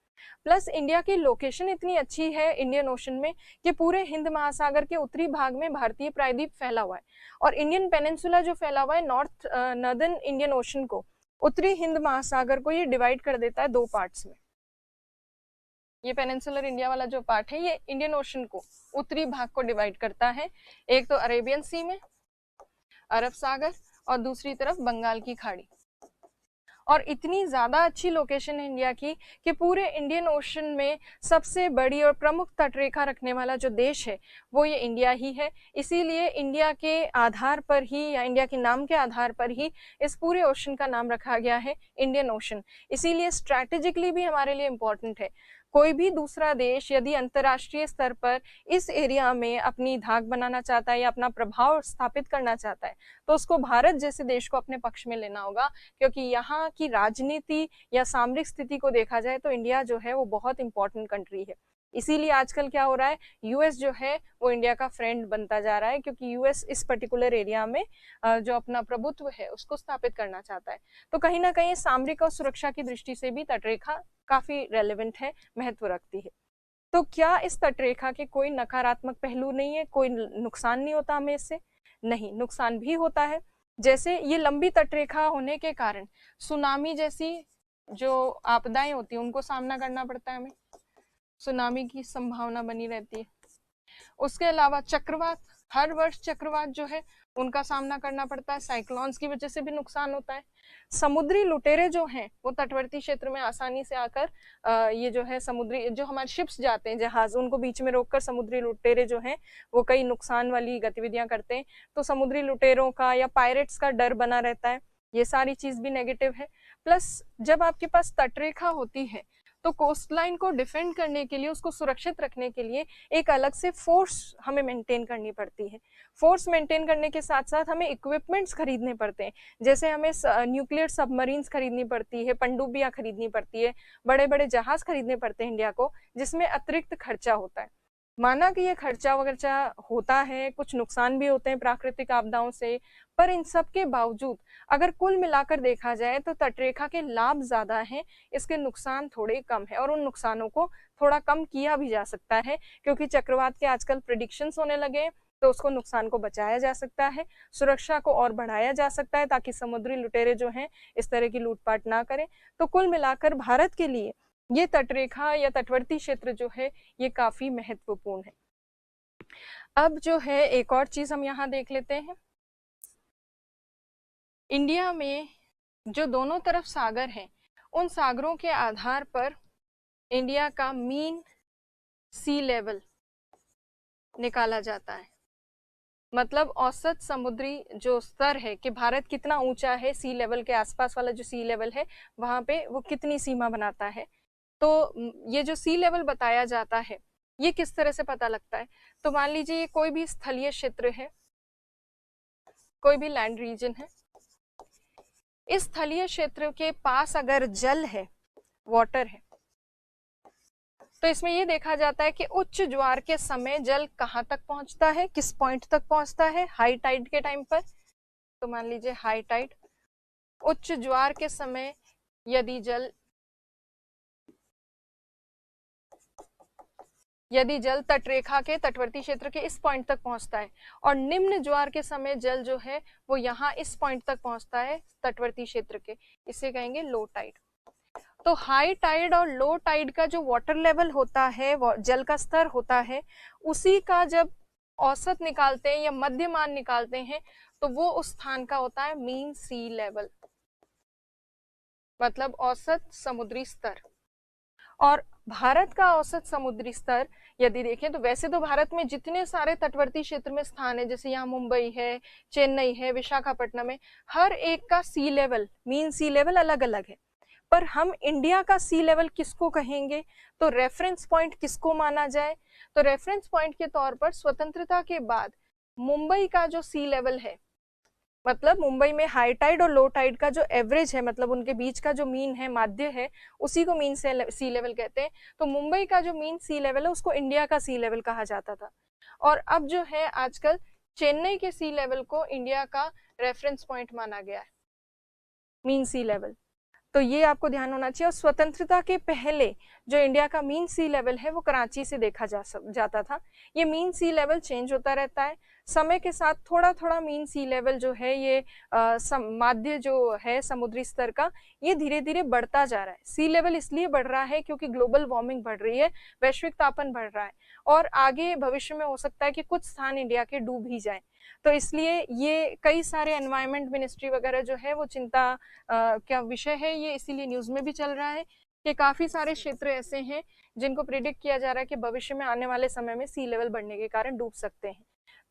प्लस इंडिया की लोकेशन इतनी अच्छी है इंडियन ओशन में कि पूरे हिंद महासागर के उत्तरी भाग में भारतीय प्रायद्वीप फैला हुआ है, और इंडियन पेनिनसुला जो फैला हुआ है नॉर्दर्न इंडियन ओशन को, उत्तरी हिंद महासागर को ये डिवाइड कर देता है दो पार्ट्स में। ये पेनिनसुलर इंडिया वाला जो पार्ट है ये इंडियन ओशन को उत्तरी भाग को डिवाइड करता है, एक तो अरेबियन सी में, अरब सागर, और दूसरी तरफ बंगाल की खाड़ी। और इतनी ज्यादा अच्छी लोकेशन है इंडिया की कि पूरे इंडियन ओशन में सबसे बड़ी और प्रमुख तटरेखा रखने वाला जो देश है वो ये इंडिया ही है। इसीलिए इंडिया के आधार पर ही, या इंडिया के नाम के आधार पर ही, इस पूरे ओशन का नाम रखा गया है इंडियन ओशन। इसीलिए स्ट्रैटेजिकली भी हमारे लिए इम्पोर्टेंट है। कोई भी दूसरा देश यदि अंतर्राष्ट्रीय स्तर पर इस एरिया में अपनी धाक बनाना चाहता है या अपना प्रभाव स्थापित करना चाहता है, तो उसको भारत जैसे देश को अपने पक्ष में लेना होगा, क्योंकि यहाँ की राजनीति या सामरिक स्थिति को देखा जाए तो इंडिया जो है वो बहुत इंपॉर्टेंट कंट्री है। इसीलिए आजकल क्या हो रहा है, यूएस जो है वो इंडिया का फ्रेंड बनता जा रहा है, क्योंकि यूएस इस पर्टिकुलर एरिया में जो अपना प्रभुत्व है उसको स्थापित करना चाहता है। तो कहीं ना कहीं सामरिक और सुरक्षा की दृष्टि से भी तटरेखा काफी रेलेवेंट है, महत्व रखती है। तो क्या इस तटरेखा के कोई नकारात्मक पहलू नहीं है, कोई नुकसान नहीं होता हमें इससे? नहीं, नुकसान भी होता है। जैसे ये लंबी तटरेखा होने के कारण सुनामी जैसी जो आपदाएं होती है उनको सामना करना पड़ता है हमें, सुनामी की संभावना बनी रहती है। उसके अलावा चक्रवात, हर वर्ष चक्रवात जो है उनका सामना करना पड़ता है, साइक्लोन्स की वजह से भी नुकसान होता है। समुद्री लुटेरे जो हैं वो तटवर्ती क्षेत्र में आसानी से आकर ये जो है समुद्री, जो हमारे शिप्स जाते हैं जहाज, उनको बीच में रोककर समुद्री लुटेरे जो हैं वो कई नुकसान वाली गतिविधियां करते हैं। तो समुद्री लुटेरों का या पायरेट्स का डर बना रहता है, ये सारी चीज भी नेगेटिव है। प्लस जब आपके पास तटरेखा होती है तो कोस्ट लाइन को डिफेंड करने के लिए, उसको सुरक्षित रखने के लिए एक अलग से फोर्स हमें मेंटेन करनी पड़ती है। फोर्स मेंटेन करने के साथ साथ हमें इक्विपमेंट्स खरीदने पड़ते हैं, जैसे हमें न्यूक्लियर सबमरीन्स खरीदनी पड़ती है, पनडुब्बियां खरीदनी पड़ती है, बड़े बड़े जहाज खरीदने पड़ते हैं इंडिया को, जिसमें अतिरिक्त खर्चा होता है। माना कि ये खर्चा वगैरह होता है, कुछ नुकसान भी होते हैं प्राकृतिक आपदाओं से, पर इन सब के बावजूद अगर कुल मिलाकर देखा जाए तो तटरेखा के लाभ ज्यादा हैं, इसके नुकसान थोड़े कम है, और उन नुकसानों को थोड़ा कम किया भी जा सकता है, क्योंकि चक्रवात के आजकल प्रिडिक्शंस होने लगे हैं, तो उसको नुकसान को बचाया जा सकता है, सुरक्षा को और बढ़ाया जा सकता है, ताकि समुद्री लुटेरे जो हैं इस तरह की लूटपाट ना करें। तो कुल मिलाकर भारत के लिए ये तटरेखा या तटवर्ती क्षेत्र जो है ये काफी महत्वपूर्ण है। अब जो है एक और चीज हम यहाँ देख लेते हैं, इंडिया में जो दोनों तरफ सागर हैं, उन सागरों के आधार पर इंडिया का मीन सी लेवल निकाला जाता है। मतलब औसत समुद्री जो स्तर है कि भारत कितना ऊंचा है, सी लेवल के आसपास वाला जो सी लेवल है वहां पे वो कितनी सीमा बनाता है। तो ये जो सी लेवल बताया जाता है ये किस तरह से पता लगता है? तो मान लीजिए ये कोई भी स्थलीय क्षेत्र है, कोई भी लैंड रीजन है, इस स्थलीय क्षेत्र के पास अगर जल है, वाटर है, तो इसमें ये देखा जाता है कि उच्च ज्वार के समय जल कहाँ तक पहुंचता है, किस पॉइंट तक पहुंचता है हाई टाइड के टाइम पर। तो मान लीजिए हाई टाइड, उच्च ज्वार के समय यदि जल तटरेखा के तटवर्ती क्षेत्र के इस पॉइंट तक पहुंचता है, और निम्न ज्वार के समय जल जो है वो यहाँ इस पॉइंट तक पहुंचता है तटवर्ती क्षेत्र के, इसे कहेंगे लो टाइड। तो हाई टाइड और लो टाइड का जो वाटर लेवल होता है, जल का स्तर होता है, उसी का जब औसत निकालते हैं या मध्य मान निकालते हैं तो वो उस स्थान का होता है मीन सी लेवल, मतलब औसत समुद्री स्तर। और भारत का औसत समुद्री स्तर यदि देखें तो वैसे तो भारत में जितने सारे तटवर्ती क्षेत्र में स्थान है, जैसे यहाँ मुंबई है, चेन्नई है, विशाखापट्टनम है, हर एक का सी लेवल, मीन सी लेवल अलग अलग है। पर हम इंडिया का सी लेवल किसको कहेंगे, तो रेफरेंस पॉइंट किसको माना जाए, तो रेफरेंस पॉइंट के तौर पर स्वतंत्रता के बाद मुंबई का जो सी लेवल है, मतलब मुंबई में हाई टाइड और लो टाइड का जो एवरेज है, मतलब उनके बीच का जो मीन है, माध्य है, उसी को मीन सी लेवल कहते हैं। तो मुंबई का जो मीन सी लेवल है उसको इंडिया का सी लेवल कहा जाता था। और अब जो है आजकल चेन्नई के सी लेवल को इंडिया का रेफरेंस पॉइंट माना गया है, मीन सी लेवल। तो ये आपको ध्यान होना चाहिए। और स्वतंत्रता के पहले जो इंडिया का मीन सी लेवल है वो कराची से देखा जाता था। ये मीन सी लेवल चेंज होता रहता है समय के साथ, थोड़ा थोड़ा मीन सी लेवल जो है ये माध्य जो है समुद्री स्तर का, ये धीरे धीरे बढ़ता जा रहा है। सी लेवल इसलिए बढ़ रहा है क्योंकि ग्लोबल वार्मिंग बढ़ रही है, वैश्विक तापन बढ़ रहा है, और आगे भविष्य में हो सकता है कि कुछ स्थान इंडिया के डूब ही जाए। तो इसलिए ये कई सारे एनवायरमेंट मिनिस्ट्री वगैरह जो है वो चिंता क्या विषय है ये, इसीलिए न्यूज में भी चल रहा है कि काफी सारे क्षेत्र ऐसे हैं जिनको प्रिडिक्ट किया जा रहा है कि भविष्य में आने वाले समय में सी लेवल बढ़ने के कारण डूब सकते हैं।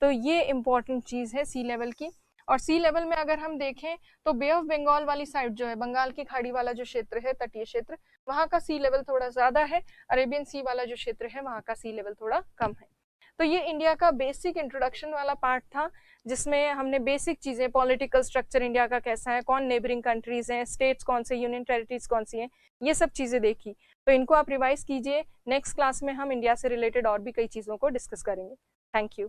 तो ये इंपॉर्टेंट चीज है सी लेवल की। और सी लेवल में अगर हम देखें तो बे ऑफ बंगाल वाली साइड जो है, बंगाल की खाड़ी वाला जो क्षेत्र है, तटीय क्षेत्र, वहां का सी लेवल थोड़ा ज्यादा है। अरेबियन सी वाला जो क्षेत्र है वहां का सी लेवल थोड़ा कम है। तो ये इंडिया का बेसिक इंट्रोडक्शन वाला पार्ट था, जिसमें हमने बेसिक चीजें, पॉलिटिकल स्ट्रक्चर इंडिया का कैसा है, कौन नेबरिंग कंट्रीज हैं, स्टेट्स कौन से, यूनियन टेरिटरीज कौन सी हैं, ये सब चीजें देखी। तो इनको आप रिवाइज कीजिए। नेक्स्ट क्लास में हम इंडिया से रिलेटेड और भी कई चीजों को डिस्कस करेंगे। Thank you.